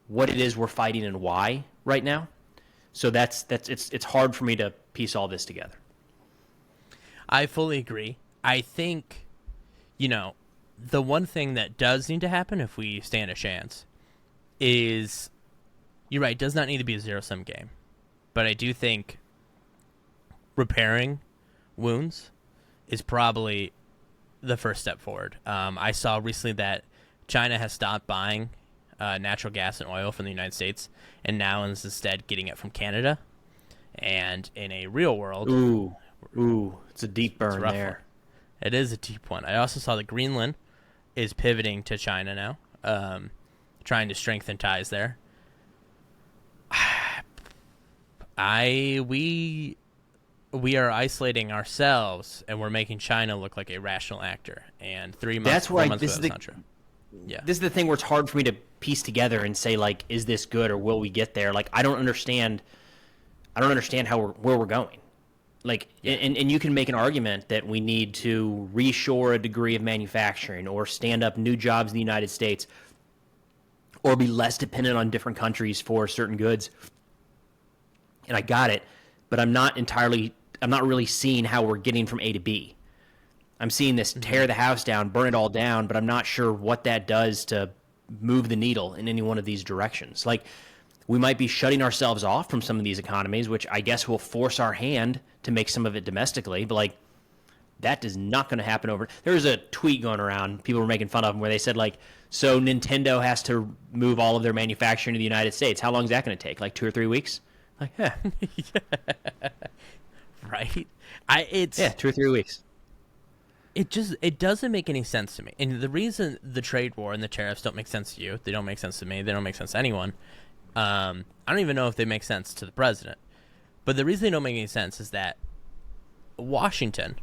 what it is we're fighting and why right now. So it's hard for me to piece all this together. I fully agree. I think, the one thing that does need to happen if we stand a chance is, you're right, it does not need to be a zero-sum game. But I do think repairing wounds is probably the first step forward. I saw recently that China has stopped buying natural gas and oil from the United States, and now is instead getting it from Canada. And in a real world... Ooh, it's a deep burn there. One. It is a deep one. I also saw that Greenland is pivoting to China now, trying to strengthen ties there. We are isolating ourselves, and we're making China look like a rational actor. And 3 months, that's why 4 months this ago, is that's not true. Yeah, this is the thing where it's hard for me to piece together and say, like, is this good or will we get there? Like, I don't understand where we're going. Like, and you can make an argument that we need to reshore a degree of manufacturing or stand up new jobs in the United States or be less dependent on different countries for certain goods. And I got it, but I'm not really seeing how we're getting from A to B. I'm seeing this tear the house down, burn it all down, but I'm not sure what that does to move the needle in any one of these directions. Like, we might be shutting ourselves off from some of these economies, which I guess will force our hand to make some of it domestically. But, like, that is not going to happen over. There was a tweet going around, people were making fun of them, where they said, like, so Nintendo has to move all of their manufacturing to the United States. How long is that going to take? Like 2 or 3 weeks? Like, yeah. Right? 2 or 3 weeks. It doesn't make any sense to me. And the reason the trade war and the tariffs don't make sense to you, they don't make sense to me, they don't make sense to anyone. I don't even know if they make sense to the president. But the reason they don't make any sense is that Washington,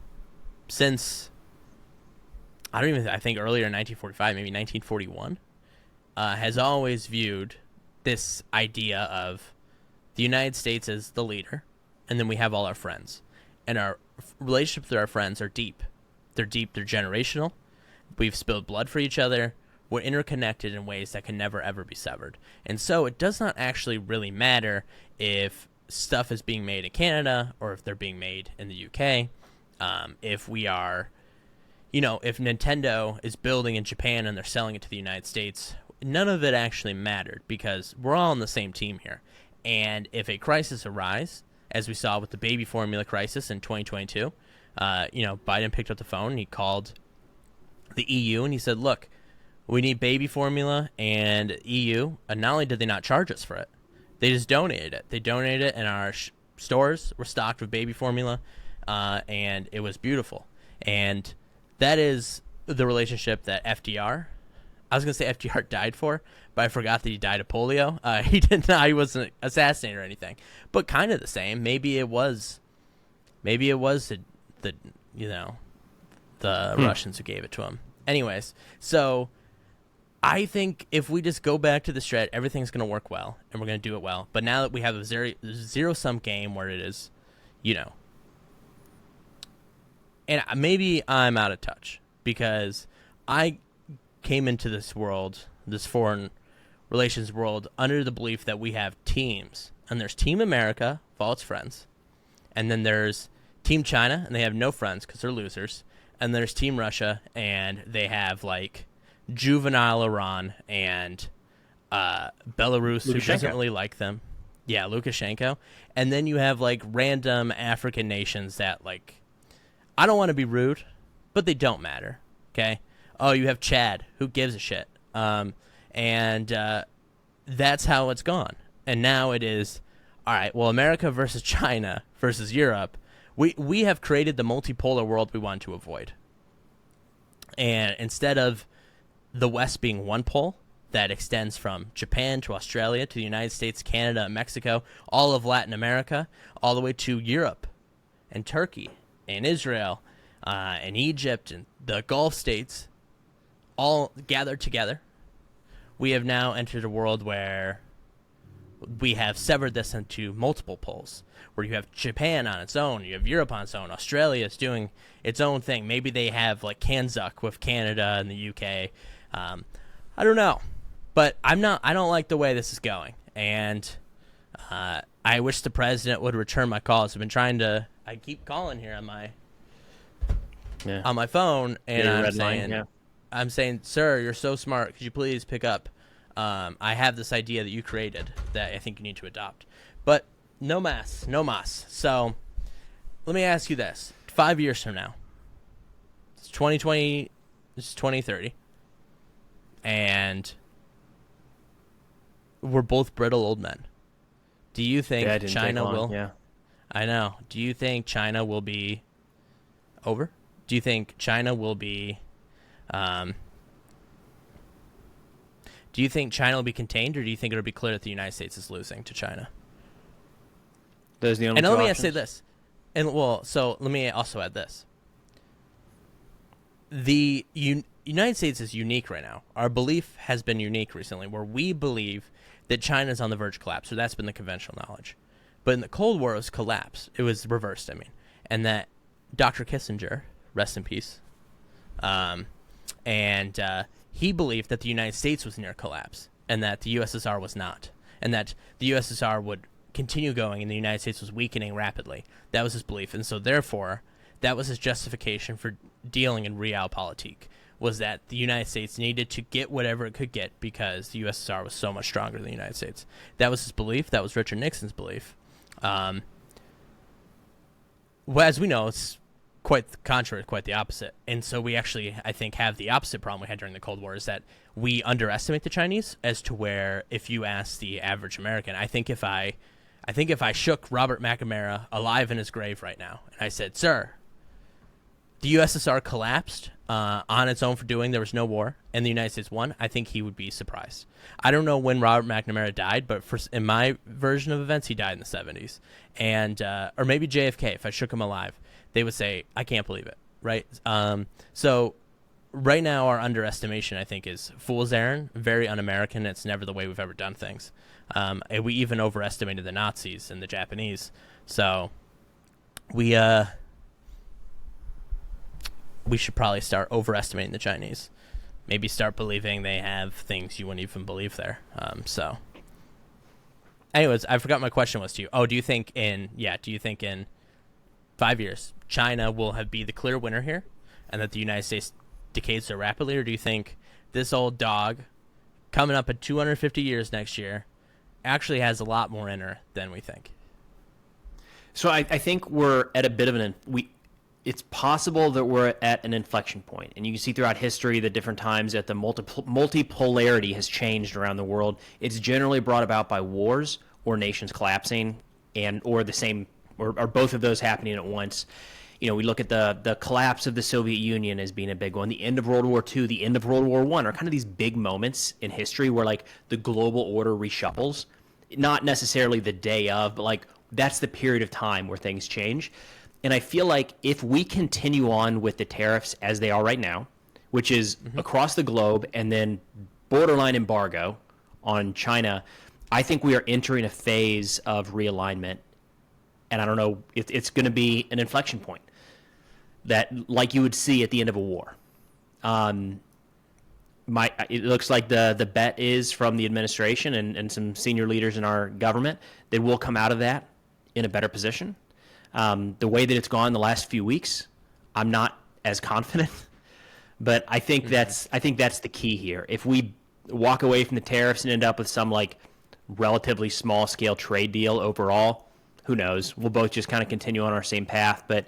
since I think earlier in 1945, maybe 1941, has always viewed this idea of the United States as the leader, and then we have all our friends. And our relationships with our friends are deep. They're deep, they're generational. We've spilled blood for each other. We're interconnected in ways that can never, ever be severed. And so it does not actually really matter if stuff is being made in Canada or if they're being made in the UK. If we are, if Nintendo is building in Japan and they're selling it to the United States, none of it actually mattered because we're all on the same team here. And if a crisis arises, as we saw with the baby formula crisis in 2022, Biden picked up the phone and he called the EU and he said, look, we need baby formula, and EU, not only did they not charge us for it, they just donated it. They donated it, and our stores were stocked with baby formula, and it was beautiful. And that is the relationship that FDR, I was going to say FDR died for, but I forgot that he died of polio. He did not, he wasn't assassinated or anything, but kind of the same. Maybe it was the Russians who gave it to him. Anyways, so I think if we just go back to the strat, everything's going to work well, and we're going to do it well. But now that we have a zero-sum game where it is, and maybe I'm out of touch because I came into this world, this foreign relations world, under the belief that we have teams. And there's Team America, with all its friends. And then there's Team China, and they have no friends because they're losers. And there's Team Russia, and they have, like, juvenile Iran and Belarus, who doesn't really like them. Yeah, Lukashenko. And then you have, like, random African nations that, like, I don't want to be rude, but they don't matter, okay? Oh, you have Chad. Who gives a shit? And that's how it's gone. And now it is, all right, well, America versus China versus Europe. We have created the multipolar world we want to avoid. And instead of the West being one pole that extends from Japan to Australia to the United States, Canada, and Mexico, all of Latin America, all the way to Europe and Turkey and Israel and Egypt and the Gulf states, all gathered together, we have now entered a world where we have severed this into multiple poles, where you have Japan on its own, you have Europe on its own, Australia is doing its own thing. Maybe they have like Kanzuk with Canada and the UK. I don't know, but I don't like the way this is going, and I wish the president would return my calls. I keep calling here on my phone, and I'm saying, sir, you're so smart. Could you please pick up? I have this idea that you created that I think you need to adopt. But no mas. So let me ask you this. 5 years from now, it's 2020, it's 2030, and we're both brittle old men. Do you think China will? Yeah. I know. Do you think China will be over? Do you think China will be... do you think China will be contained, or do you think it'll be clear that the United States is losing to China? Those are the only two let me options? say this. So let me also add this. The United States is unique right now. Our belief has been unique recently, where we believe that China is on the verge of collapse. So that's been the conventional knowledge. But in the Cold War, it was collapse. It was reversed, and that Dr. Kissinger, rest in peace, he believed that the United States was near collapse and that the USSR was not, and that the USSR would continue going and the United States was weakening rapidly. That was his belief, and so therefore that was his justification for dealing in realpolitik, was that the United States needed to get whatever it could get because the USSR was so much stronger than the United States. That was his belief. That was Richard Nixon's belief. Well, as we know, it's quite the contrary, quite the opposite. And so we actually, I think, have the opposite problem we had during the Cold War, is that we underestimate the Chinese, as to where, if you ask the average American, I think if I shook Robert McNamara alive in his grave right now, and I said, sir, the USSR collapsed on its own for doing, there was no war, and the United States won, I think he would be surprised. I don't know when Robert McNamara died, but in my version of events, he died in the 70s. And or maybe JFK, if I shook him alive, they would say, I can't believe it, right? So right now our underestimation, I think, is fool's errand, very un-American. It's never the way we've ever done things. And we even overestimated the Nazis and the Japanese. So we should probably start overestimating the Chinese. Maybe start believing they have things you wouldn't even believe there. So anyways, I forgot my question was to you. Do you think in 5 years, China will be the clear winner here, and that the United States decays so rapidly? Or do you think this old dog, coming up at 250 years next year, actually has a lot more in her than we think? So I think we're at a bit of it's possible that we're at an inflection point. And you can see throughout history the different times that the multipolarity has changed around the world. It's generally brought about by wars or nations collapsing, or the same, or both of those happening at once. You know, we look at the collapse of the Soviet Union as being a big one. The end of World War II, the end of World War I are kind of these big moments in history where, like, the global order reshuffles. Not necessarily the day of, but, like, that's the period of time where things change. And I feel like if we continue on with the tariffs as they are right now, which is across the globe, and then borderline embargo on China, I think we are entering a phase of realignment. And I don't know if it's going to be an inflection point. that like you would see at the end of a war. It looks like the bet is from the administration and some senior leaders in our government that we'll come out of that in a better position. The way that it's gone the last few weeks, I'm not as confident, but I think that's the key here. If we walk away from the tariffs and end up with some like relatively small scale trade deal overall, who knows? We'll both just kind of continue on our same path, but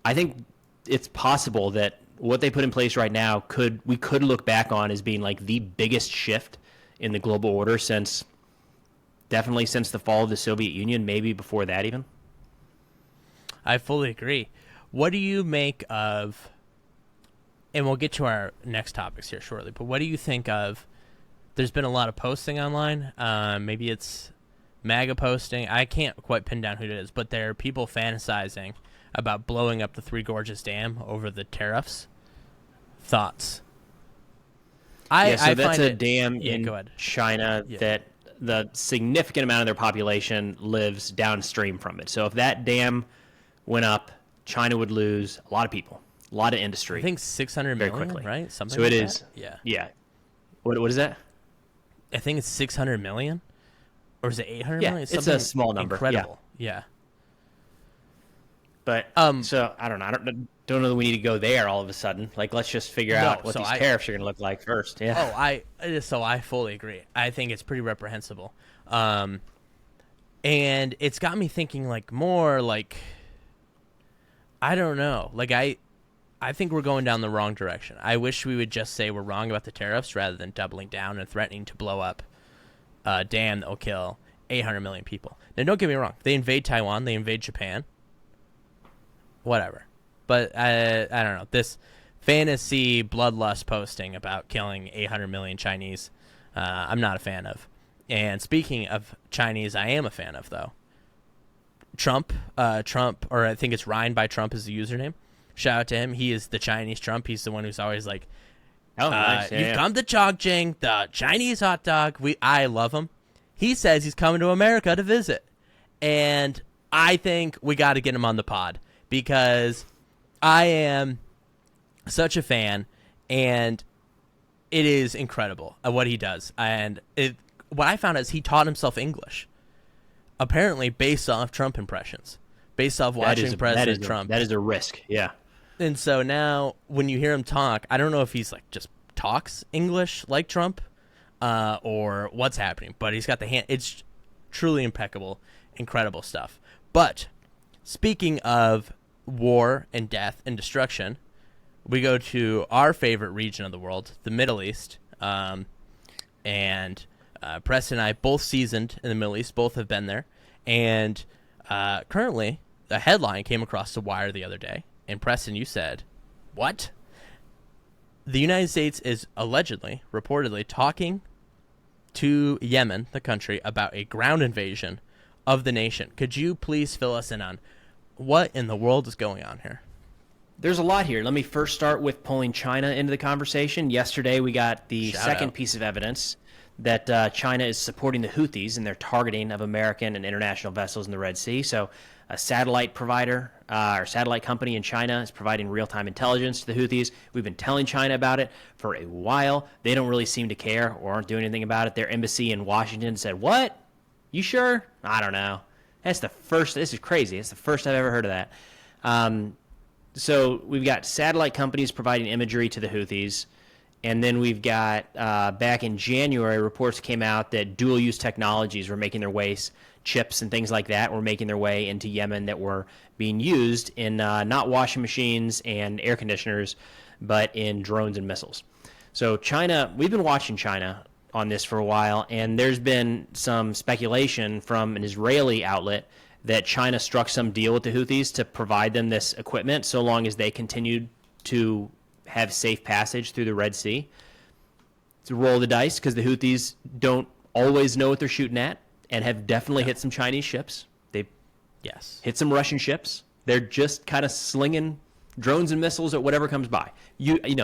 I think it's possible that what they put in place right now we could look back on as being like the biggest shift in the global order definitely since the fall of the Soviet Union, maybe before that even. I fully agree. What do you make of, and we'll get to our next topics here shortly, but what do you think of, there's been a lot of posting online, maybe it's MAGA posting, I can't quite pin down who it is, but there are people fantasizing about blowing up the Three Gorges Dam over the tariffs. Thoughts? So that's a dam in China Yeah. that the significant amount of their population lives downstream from it. So if that dam went up, China would lose a lot of people, a lot of industry. I think 600 very million, quickly. right? Something so like it that? is. Yeah. Yeah. What is that? I think it's 600 million, or is it 800 Yeah, million? it's a small number. Incredible. Yeah. But so I don't know. I don't know that we need to go there all of a sudden. Like, let's just figure out what these tariffs are going to look like first. Yeah. I fully agree. I think it's pretty reprehensible. And it's got me thinking like more like, I don't know. Like I think we're going down the wrong direction. I wish we would just say we're wrong about the tariffs rather than doubling down and threatening to blow up a dam that will kill 800 million people. Now, don't get me wrong. They invade Taiwan. They invade Japan. Whatever. But I don't know. This fantasy bloodlust posting about killing 800 million Chinese, I'm not a fan of. And speaking of Chinese, I am a fan of, though. Trump, or I think it's Ryan by Trump is the username. Shout out to him. He is the Chinese Trump. He's the one who's always like, nice. You've come to Chongqing, the Chinese hot dog. I love him. He says he's coming to America to visit. And I think we got to get him on the pod because I am such a fan, and it is incredible what he does. And what I found is he taught himself English, apparently based off Trump impressions, based off watching President Trump. That is a risk, yeah. And so now when you hear him talk, I don't know if he's like just talks English like Trump or what's happening, but he's got the hand. It's truly impeccable, incredible stuff. But speaking of war and death and destruction, we go to our favorite region of the world, the Middle East. And Preston and I both seasoned in the Middle East, both have been there. And currently, a headline came across the wire the other day. And Preston, you said, what? The United States is allegedly, reportedly, talking to Yemen, the country, about a ground invasion of the nation. Could you please fill us in on what in the world is going on here? There's a lot here. Let me first start with pulling China into the conversation. Yesterday, we got the second piece of evidence that China is supporting the Houthis in their targeting of American and international vessels in the Red Sea. So a satellite provider or satellite company in China is providing real-time intelligence to the Houthis. We've been telling China about it for a while. They don't really seem to care or aren't doing anything about it. Their embassy in Washington said, what? You sure? I don't know. This is crazy. It's the first I've ever heard of that. So we've got satellite companies providing imagery to the Houthis. And then we've got, back in January, reports came out that dual-use technologies were making their way, chips and things like that were making their way into Yemen that were being used in not washing machines and air conditioners, but in drones and missiles. So China, we've been watching China on this for a while, and there's been some speculation from an Israeli outlet that China struck some deal with the Houthis to provide them this equipment so long as they continued to have safe passage through the Red Sea. It's a roll of the dice because the Houthis don't always know what they're shooting at and have definitely hit some Chinese ships. They've hit some Russian ships. They're just kind of slinging drones and missiles at whatever comes by.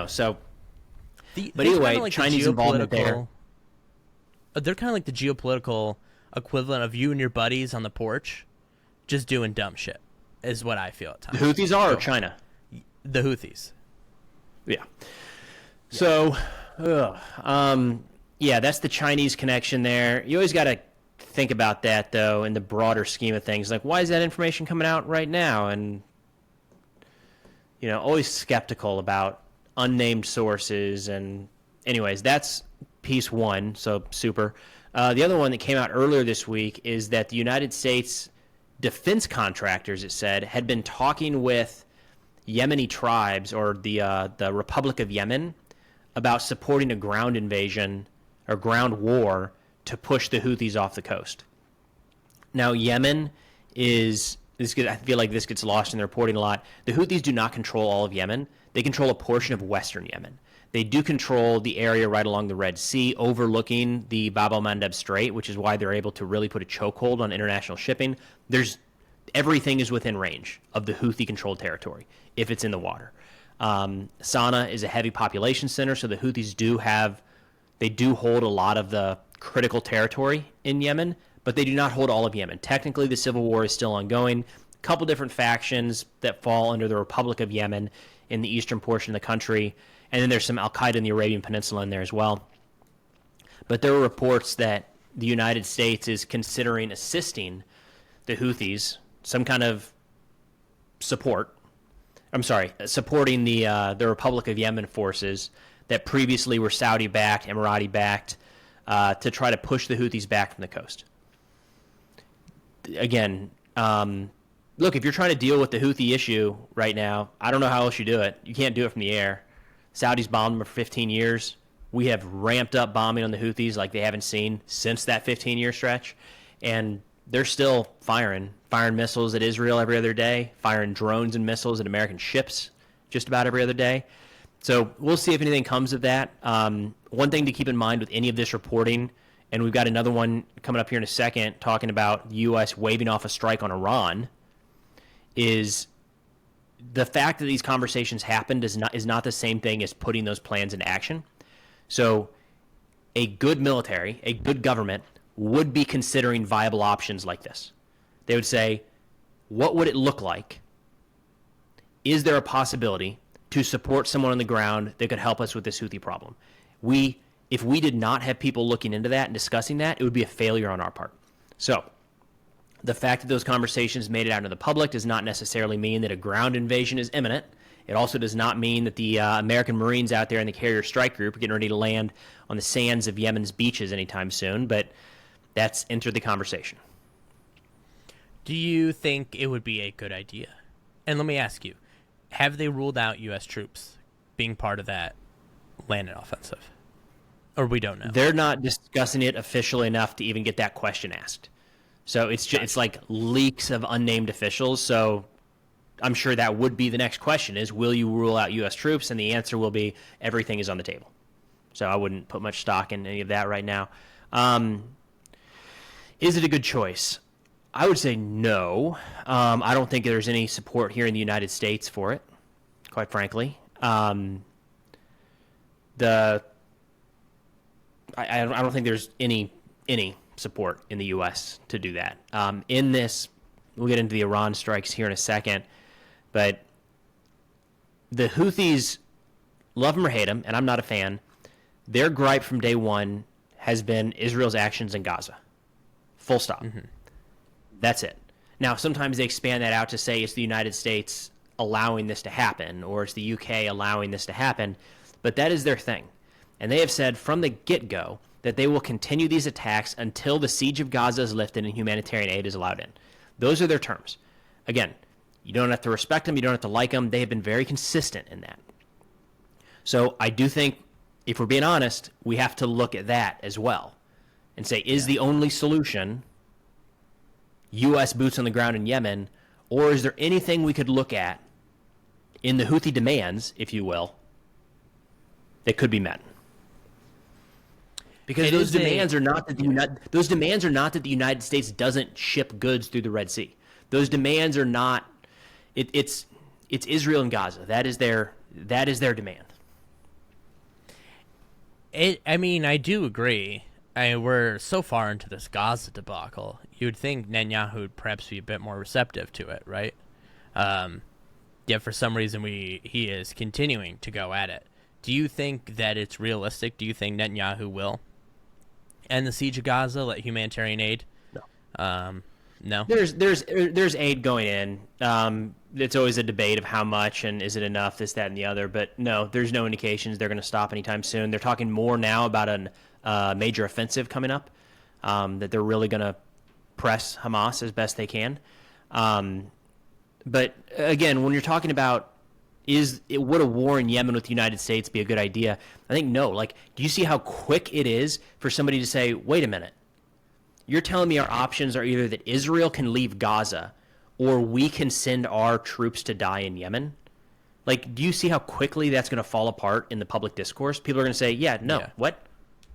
So. But anyway, like Chinese involvement there. They're kind of like the geopolitical equivalent of you and your buddies on the porch just doing dumb shit, is what I feel at times. The Houthis are or China? The Houthis. Yeah. So, yeah, that's the Chinese connection there. You always got to think about that, though, in the broader scheme of things. Like, why is that information coming out right now? And, always skeptical about unnamed sources. And anyways, that's piece one, so super. The other one that came out earlier this week is that the United States defense contractors, it said, had been talking with Yemeni tribes or the Republic of Yemen about supporting a ground invasion or ground war to push the Houthis off the coast. Now, Yemen is I feel like this gets lost in the reporting a lot. The Houthis do not control all of Yemen. They control a portion of western Yemen. They do control the area right along the Red Sea, overlooking the Bab el-Mandeb Strait, which is why they're able to really put a chokehold on international shipping. Everything is within range of the Houthi-controlled territory if it's in the water. Sana'a is a heavy population center, so the Houthis do hold a lot of the critical territory in Yemen, but they do not hold all of Yemen. Technically, the civil war is still ongoing. A couple different factions that fall under the Republic of Yemen in the eastern portion of the country, and then there's some al-Qaeda in the Arabian Peninsula in there as well. But there are reports that the United States is considering assisting the Houthis, some kind of supporting the Republic of Yemen forces that previously were Saudi-backed, Emirati-backed, to try to push the Houthis back from the coast. Again, look, if you're trying to deal with the Houthi issue right now, I don't know how else you do it. You can't do it from the air. Saudis bombed them for 15 years. We have ramped up bombing on the Houthis like they haven't seen since that 15-year stretch. And they're still firing missiles at Israel every other day, firing drones and missiles at American ships just about every other day. So we'll see if anything comes of that. One thing to keep in mind with any of this reporting, and we've got another one coming up here in a second talking about the U.S. waving off a strike on Iran, is the fact that these conversations happened is not the same thing as putting those plans into action. So a good military, a good government, would be considering viable options like this. They would say, what would it look like? Is there a possibility to support someone on the ground that could help us with this Houthi problem? If we did not have people looking into that and discussing that, it would be a failure on our part. So the fact that those conversations made it out into the public does not necessarily mean that a ground invasion is imminent. It also does not mean that the American Marines out there in the Carrier Strike Group are getting ready to land on the sands of Yemen's beaches anytime soon, but that's entered the conversation. Do you think it would be a good idea? And let me ask you, have they ruled out U.S. troops being part of that landing offensive? Or we don't know? They're not discussing it officially enough to even get that question asked. So it's like leaks of unnamed officials. So I'm sure that would be the next question is, will you rule out U.S. troops? And the answer will be everything is on the table. So I wouldn't put much stock in any of that right now. Is it a good choice? I would say no. I don't think there's any support here in the United States for it, quite frankly. I don't think there's any support in the U.S. to do that. In this, we'll get into the Iran strikes here in a second, but the Houthis, love them or hate them, and I'm not a fan, their gripe from day one has been Israel's actions in Gaza. Full stop. Mm-hmm. That's it. Now, sometimes they expand that out to say it's the United States allowing this to happen, or it's the UK allowing this to happen, but that is their thing. And they have said from the get-go that they will continue these attacks until the siege of Gaza is lifted and humanitarian aid is allowed in. Those are their terms. Again, you don't have to respect them, you don't have to like them. They have been very consistent in that. So I do think, if we're being honest, we have to look at that as well and say, is the only solution U.S. boots on the ground in Yemen, or is there anything we could look at in the Houthi demands, if you will, that could be met? Because those demands are not that the United States doesn't ship goods through the Red Sea. Those demands are not. It's Israel and Gaza. That is their demand. I do agree. We're so far into this Gaza debacle. You would think Netanyahu would perhaps be a bit more receptive to it, right? Yet for some reason he is continuing to go at it. Do you think that it's realistic? Do you think Netanyahu will end the siege of Gaza, let humanitarian aid? No. No. There's aid going in. It's always a debate of how much and is it enough, this, that, and the other. But no, there's no indications they're going to stop anytime soon. They're talking more now about a major offensive coming up, that they're really going to press Hamas as best they can. But again, when you're talking about would a war in Yemen with the United States be a good idea? I think no. Like, do you see how quick it is for somebody to say, wait a minute, you're telling me our options are either that Israel can leave Gaza or we can send our troops to die in Yemen? Like, do you see how quickly that's going to fall apart in the public discourse? People are going to say, what?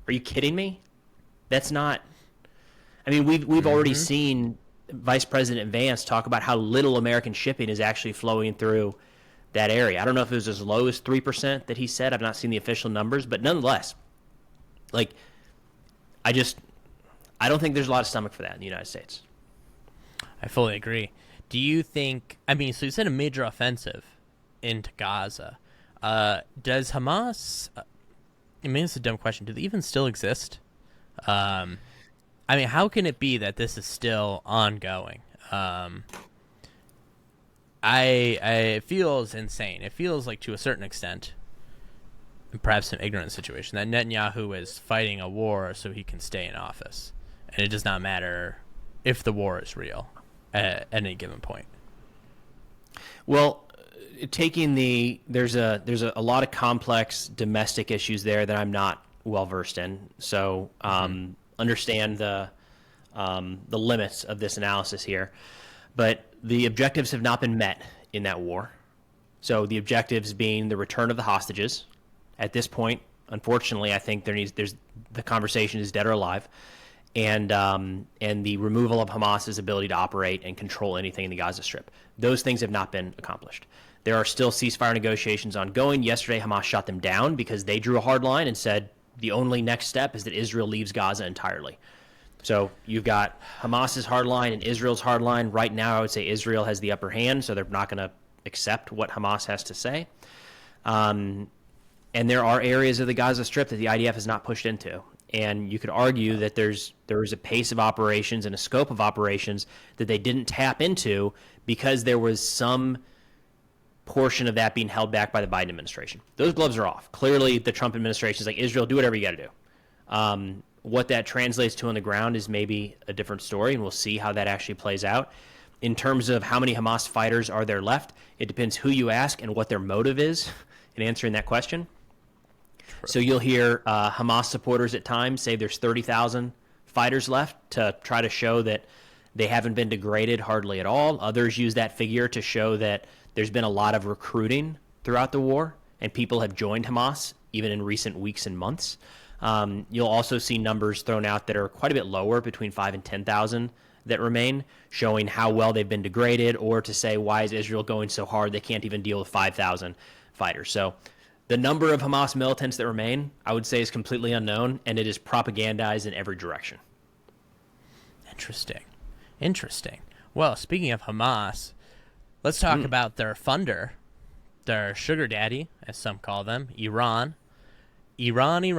Are you kidding me? That's not... I mean, we've already seen Vice President Vance talk about how little American shipping is actually flowing through that area. I don't know if it was as low as 3% that he said. I've not seen the official numbers, but nonetheless, like, I don't think there's a lot of stomach for that in the United States. I fully agree. Do you think, I mean, so you said a major offensive into Gaza. Does Hamas, I mean, it's a dumb question. Do they even still exist? I mean, how can it be that this is still ongoing? It feels insane. It feels like, to a certain extent, perhaps an ignorant situation, that Netanyahu is fighting a war so he can stay in office. And it does not matter if the war is real at any given point. Well, there's a lot of complex domestic issues there that I'm not well versed in. So understand the limits of this analysis here. But the objectives have not been met in that war. So the objectives being the return of the hostages. At this point, unfortunately, I think there's the conversation is dead or alive, and the removal of Hamas's ability to operate and control anything in the Gaza Strip. Those things have not been accomplished. There are still ceasefire negotiations ongoing. Yesterday, Hamas shot them down because they drew a hard line and said the only next step is that Israel leaves Gaza entirely. So you've got Hamas's hard line and Israel's hard line. Right now, I would say Israel has the upper hand, so they're not going to accept what Hamas has to say. And there are areas of the Gaza Strip that the IDF has not pushed into. And you could argue that there is a pace of operations and a scope of operations that they didn't tap into because there was some portion of that being held back by the Biden administration. Those gloves are off. Clearly, the Trump administration is like, Israel, do whatever you got to do. What that translates to on the ground is maybe a different story, and we'll see how that actually plays out. In terms of how many Hamas fighters are there left, it depends who you ask and what their motive is in answering that question. True. So you'll hear Hamas supporters at times say there's 30,000 fighters left to try to show that they haven't been degraded hardly at all. Others use that figure to show that there's been a lot of recruiting throughout the war, and people have joined Hamas even in recent weeks and months. You'll also see numbers thrown out that are quite a bit lower, between 5,000 and 10,000 that remain, showing how well they've been degraded, or to say, why is Israel going so hard they can't even deal with 5,000 fighters. So the number of Hamas militants that remain, I would say, is completely unknown, and it is propagandized in every direction. Interesting. Well, speaking of Hamas, let's talk about their funder, their sugar daddy, as some call them, Iran. Currently,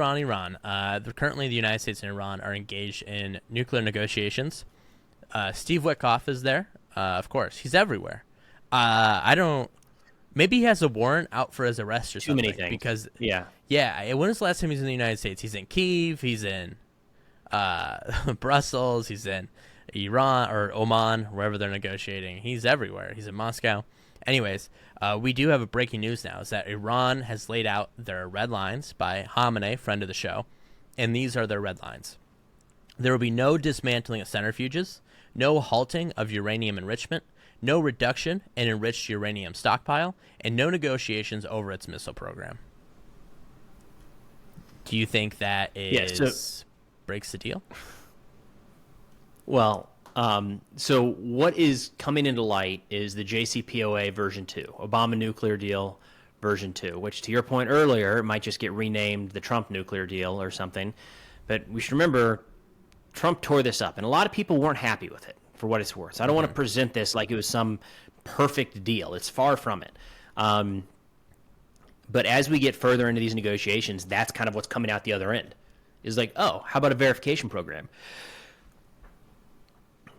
the United States and Iran are engaged in nuclear negotiations. Steve Witkoff is there. Of course, he's everywhere. Maybe he has a warrant out for his arrest or something. Too many things. Because, when was the last time he was in the United States? He's in Kyiv, he's in Brussels, he's in Iran or Oman, wherever they're negotiating. He's everywhere. He's in Moscow. Anyways, we do have a breaking news now, is that Iran has laid out their red lines by Khamenei, friend of the show, and these are their red lines. There will be no dismantling of centrifuges, no halting of uranium enrichment, no reduction in enriched uranium stockpile, and no negotiations over its missile program. Do you think that breaks the deal? Well, so what is coming into light is the JCPOA version 2, Obama nuclear deal version 2, which, to your point earlier, might just get renamed the Trump nuclear deal or something. But we should remember, Trump tore this up, and a lot of people weren't happy with it, for what it's worth. So I don't want to present this like it was some perfect deal. It's far from it. But as we get further into these negotiations, that's kind of what's coming out the other end. Is like, oh, how about a verification program?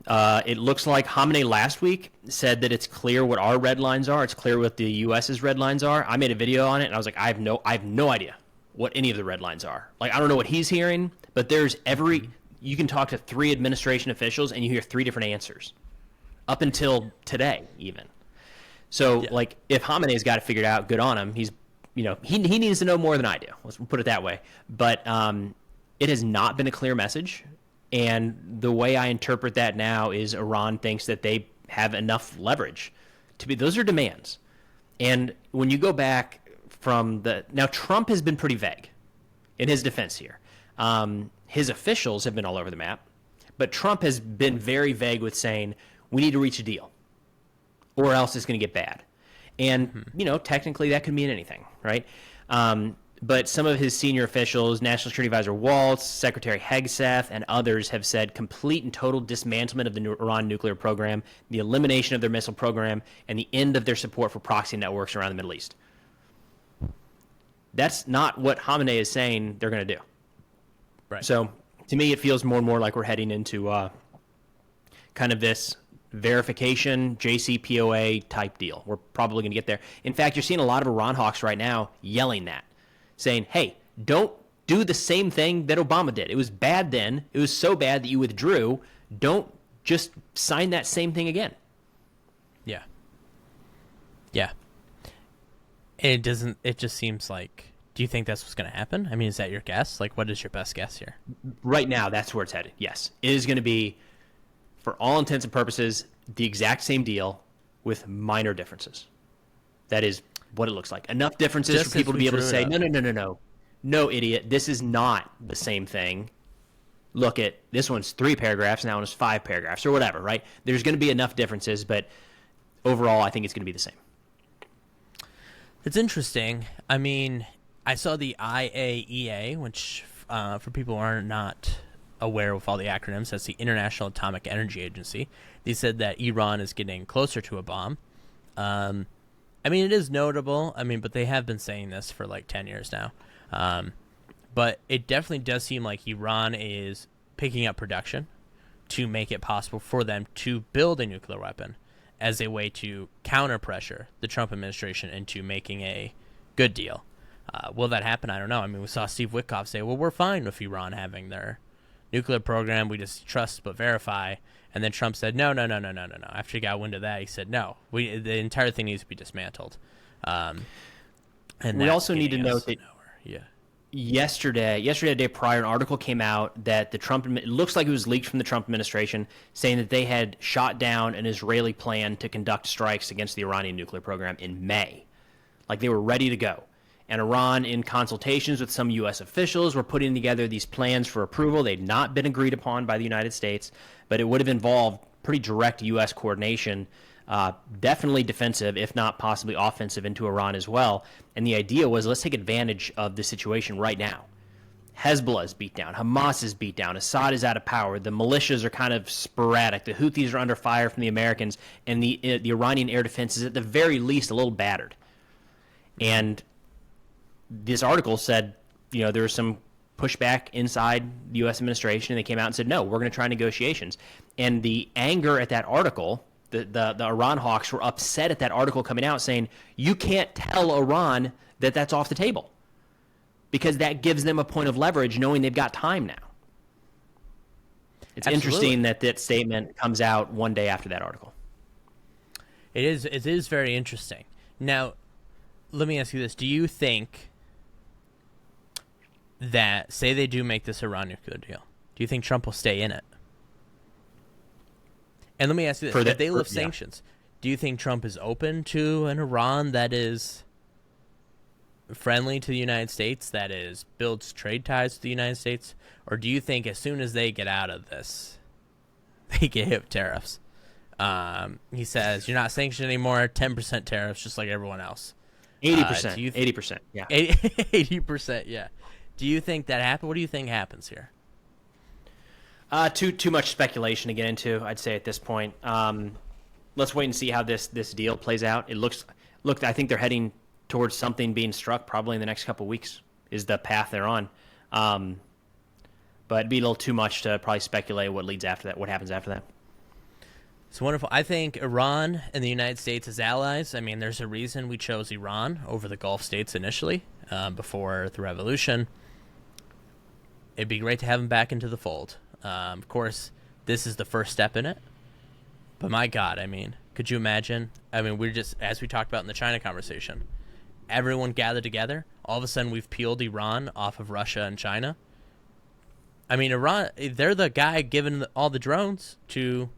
It looks like Khamenei last week said that it's clear what our red lines are. It's clear what the U.S.'s red lines are. I made a video on it, and I was like, I have no idea what any of the red lines are. Like, I don't know what he's hearing, but there's you can talk to 3 administration officials, and you hear 3 different answers up until today, even. So, like, if Khamenei's got it figured out, good on him. He's, he needs to know more than I do. Let's put it that way. But it has not been a clear message. And the way I interpret that now is Iran thinks that they have enough leverage to be, those are demands. And when you go back from now Trump has been pretty vague in his defense here. His officials have been all over the map, but Trump has been very vague with saying, we need to reach a deal or else it's going to get bad. And, technically that could mean anything, right? But some of his senior officials, National Security Advisor Waltz, Secretary Hegseth, and others have said complete and total dismantlement of the Iran nuclear program, the elimination of their missile program, and the end of their support for proxy networks around the Middle East. That's not what Khamenei is saying they're going to do. Right. So to me, it feels more and more like we're heading into kind of this verification, JCPOA type deal. We're probably going to get there. In fact, you're seeing a lot of Iran hawks right now yelling that, saying, hey, don't do the same thing that Obama did. It was bad then. It was so bad that you withdrew. Don't just sign that same thing again. Yeah. Yeah. It just seems like, do you think that's what's going to happen? I mean, is that your guess? Like, what is your best guess here? Right now, that's where it's headed. Yes. It is going to be, for all intents and purposes, the exact same deal with minor differences. That is what it looks like. Enough differences Just for people to be able to say, no. No, idiot, this is not the same thing. Look at, this one's 3 paragraphs, now it's 5 paragraphs, or whatever, right? There's going to be enough differences, but overall, I think it's going to be the same. It's interesting. I mean, I saw the IAEA, which for people who are not aware of all the acronyms, that's the International Atomic Energy Agency. They said that Iran is getting closer to a bomb. I mean, it is notable. I mean, but they have been saying this for like 10 years now. But it definitely does seem like Iran is picking up production to make it possible for them to build a nuclear weapon as a way to counter pressure the Trump administration into making a good deal. Will that happen? I don't know. I mean, we saw Steve Witkoff say, well, we're fine with Iran having their nuclear program. We just trust but verify. And then Trump said, no. After he got wind of that, he said, no, the entire thing needs to be dismantled. And we also need to note that yesterday, a day prior, an article came out that it looks like it was leaked from the Trump administration, saying that they had shot down an Israeli plan to conduct strikes against the Iranian nuclear program in May. Like they were ready to go. And Iran, in consultations with some U.S. officials, were putting together these plans for approval. They'd not been agreed upon by the United States, but it would have involved pretty direct U.S. coordination, definitely defensive, if not possibly offensive, into Iran as well. And the idea was, let's take advantage of the situation right now. Hezbollah is beat down. Hamas is beat down. Assad is out of power. The militias are kind of sporadic. The Houthis are under fire from the Americans. And the Iranian air defense is at the very least a little battered. And this article said, there was some pushback inside the U.S. administration, and they came out and said, no, we're going to try negotiations. And the anger at that article, the Iran hawks were upset at that article coming out saying, you can't tell Iran that that's off the table because that gives them a point of leverage knowing they've got time now. It's interesting that that statement comes out one day after that article. It is very interesting. Now, let me ask you this. Do you think that, say they do make this Iran nuclear deal, do you think Trump will stay in it? And let me ask you this. If they lift sanctions, do you think Trump is open to an Iran that is friendly to the United States, that is builds trade ties to the United States? Or do you think as soon as they get out of this, they get hit with tariffs? He says, you're not sanctioned anymore, 10% tariffs, just like everyone else. 80%. 80%, yeah. 80%, yeah. Do you think that happens? What do you think happens here? Too much speculation to get into, I'd say, at this point. let's wait and see how this deal plays out. Look, I think they're heading towards something being struck probably in the next couple of weeks is the path they're on. But it'd be a little too much to probably speculate what leads after that, what happens after that. It's wonderful. I think Iran and the United States as allies. I mean, there's a reason we chose Iran over the Gulf states initially, before the revolution. It'd be great to have them back into the fold. Of course, this is the first step in it. But my God, I mean, could you imagine? I mean, we're just, as we talked about in the China conversation, everyone gathered together. All of a sudden, we've peeled Iran off of Russia and China. I mean, Iran, they're the guy giving all the drones to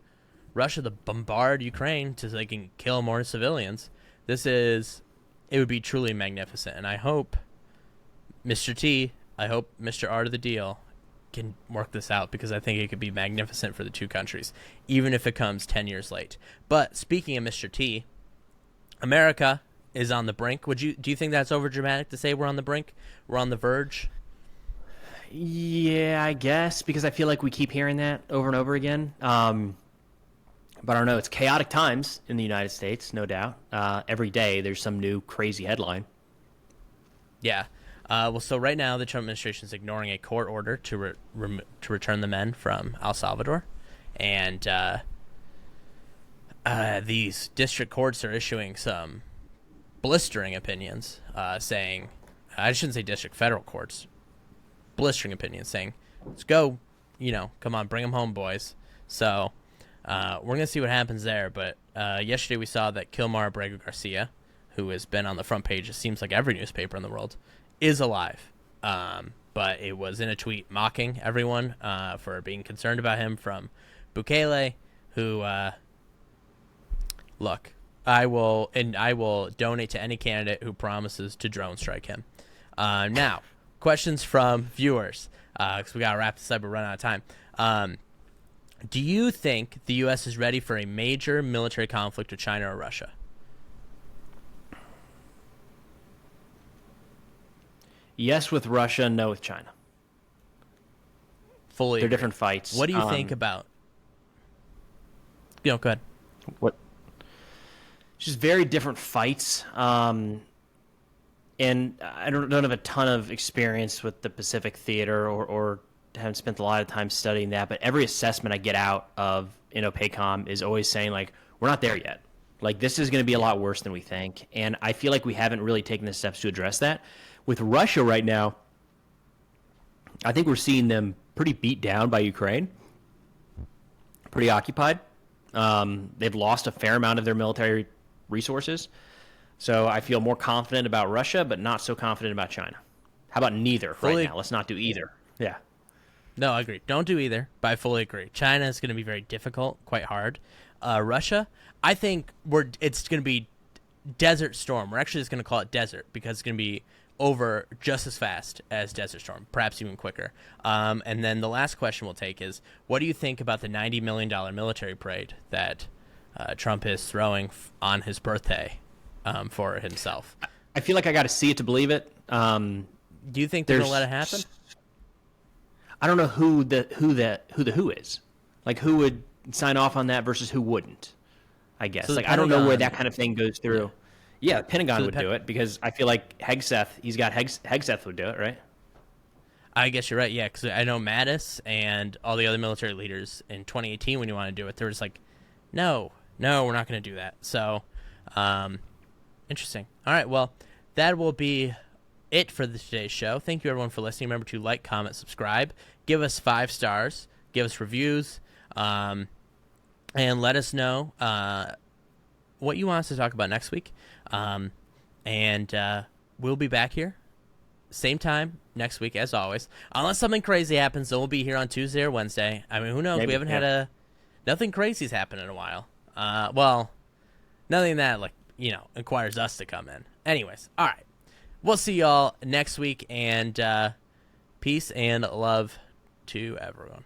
Russia to bombard Ukraine so they can kill more civilians. It would be truly magnificent. And I hope Mr. T, I hope Mr. Art of the deal can work this out, because I think it could be magnificent for the two countries, even if it comes 10 years late. But speaking of Mr. T, America is on the brink. Do you think that's over dramatic to say we're on the brink? We're on the verge? Yeah, I guess, because I feel like we keep hearing that over and over again. But I don't know. It's chaotic times in the United States, no doubt. Every day there's some new crazy headline. Yeah. Well, so right now the Trump administration is ignoring a court order to return the men from El Salvador. And these district courts are issuing some blistering opinions saying, I shouldn't say district, federal courts, blistering opinions saying, let's go, come on, bring them home, boys. So we're going to see what happens there. But yesterday we saw that Kilmar Abrego Garcia, who has been on the front page, it seems like every newspaper in the world, is alive. But it was in a tweet mocking everyone for being concerned about him from Bukele, who, look, I will donate to any candidate who promises to drone strike him. Now, questions from viewers, because we got to wrap this up. We're running out of time. Do you think the U.S. is ready for a major military conflict with China or Russia? Yes with Russia, no with China. Fully They're agree. Different fights. What do you think about... Go ahead. What? Just very different fights. And I don't have a ton of experience with the Pacific Theater or haven't spent a lot of time studying that, but every assessment I get out of INDOPACOM is always saying, like, we're not there yet. Like, this is going to be a lot worse than we think. And I feel like we haven't really taken the steps to address that. With Russia right now, I think we're seeing them pretty beat down by Ukraine, pretty occupied. They've lost a fair amount of their military resources. So I feel more confident about Russia, but not so confident about China. How about neither right now? Let's not do either. Yeah. No, I agree. Don't do either, but I fully agree. China is going to be very difficult, quite hard. Russia, I think it's going to be Desert Storm. We're actually just going to call it Desert because it's going to be over just as fast as Desert Storm, perhaps even quicker. And then the last question we'll take is, what do you think about the $90 million military parade that Trump is throwing on his birthday for himself? I feel like I got to see it to believe it. Do you think they're going to let it happen? I don't know who the who is. Like, who would sign off on that versus who wouldn't, I guess. So I don't know where that kind of thing goes through. Yeah, the Pentagon So would do it because I feel like Hegseth would do it, right? I guess you're right, yeah, because I know Mattis and all the other military leaders in 2018 when you want to do it, they were just like, no, we're not going to do that. So, interesting. All right, well, that will be it for today's show. Thank you, everyone, for listening. Remember to like, comment, subscribe. Give us 5 stars. Give us reviews. And let us know what you want us to talk about next week. And we'll be back here same time next week as always, unless something crazy happens. Then we'll be here on Tuesday or Wednesday. I mean, who knows? We haven't had nothing crazy's happened in a while. Well, nothing that requires us to come in. Anyways, all right, we'll see y'all next week, and peace and love to everyone.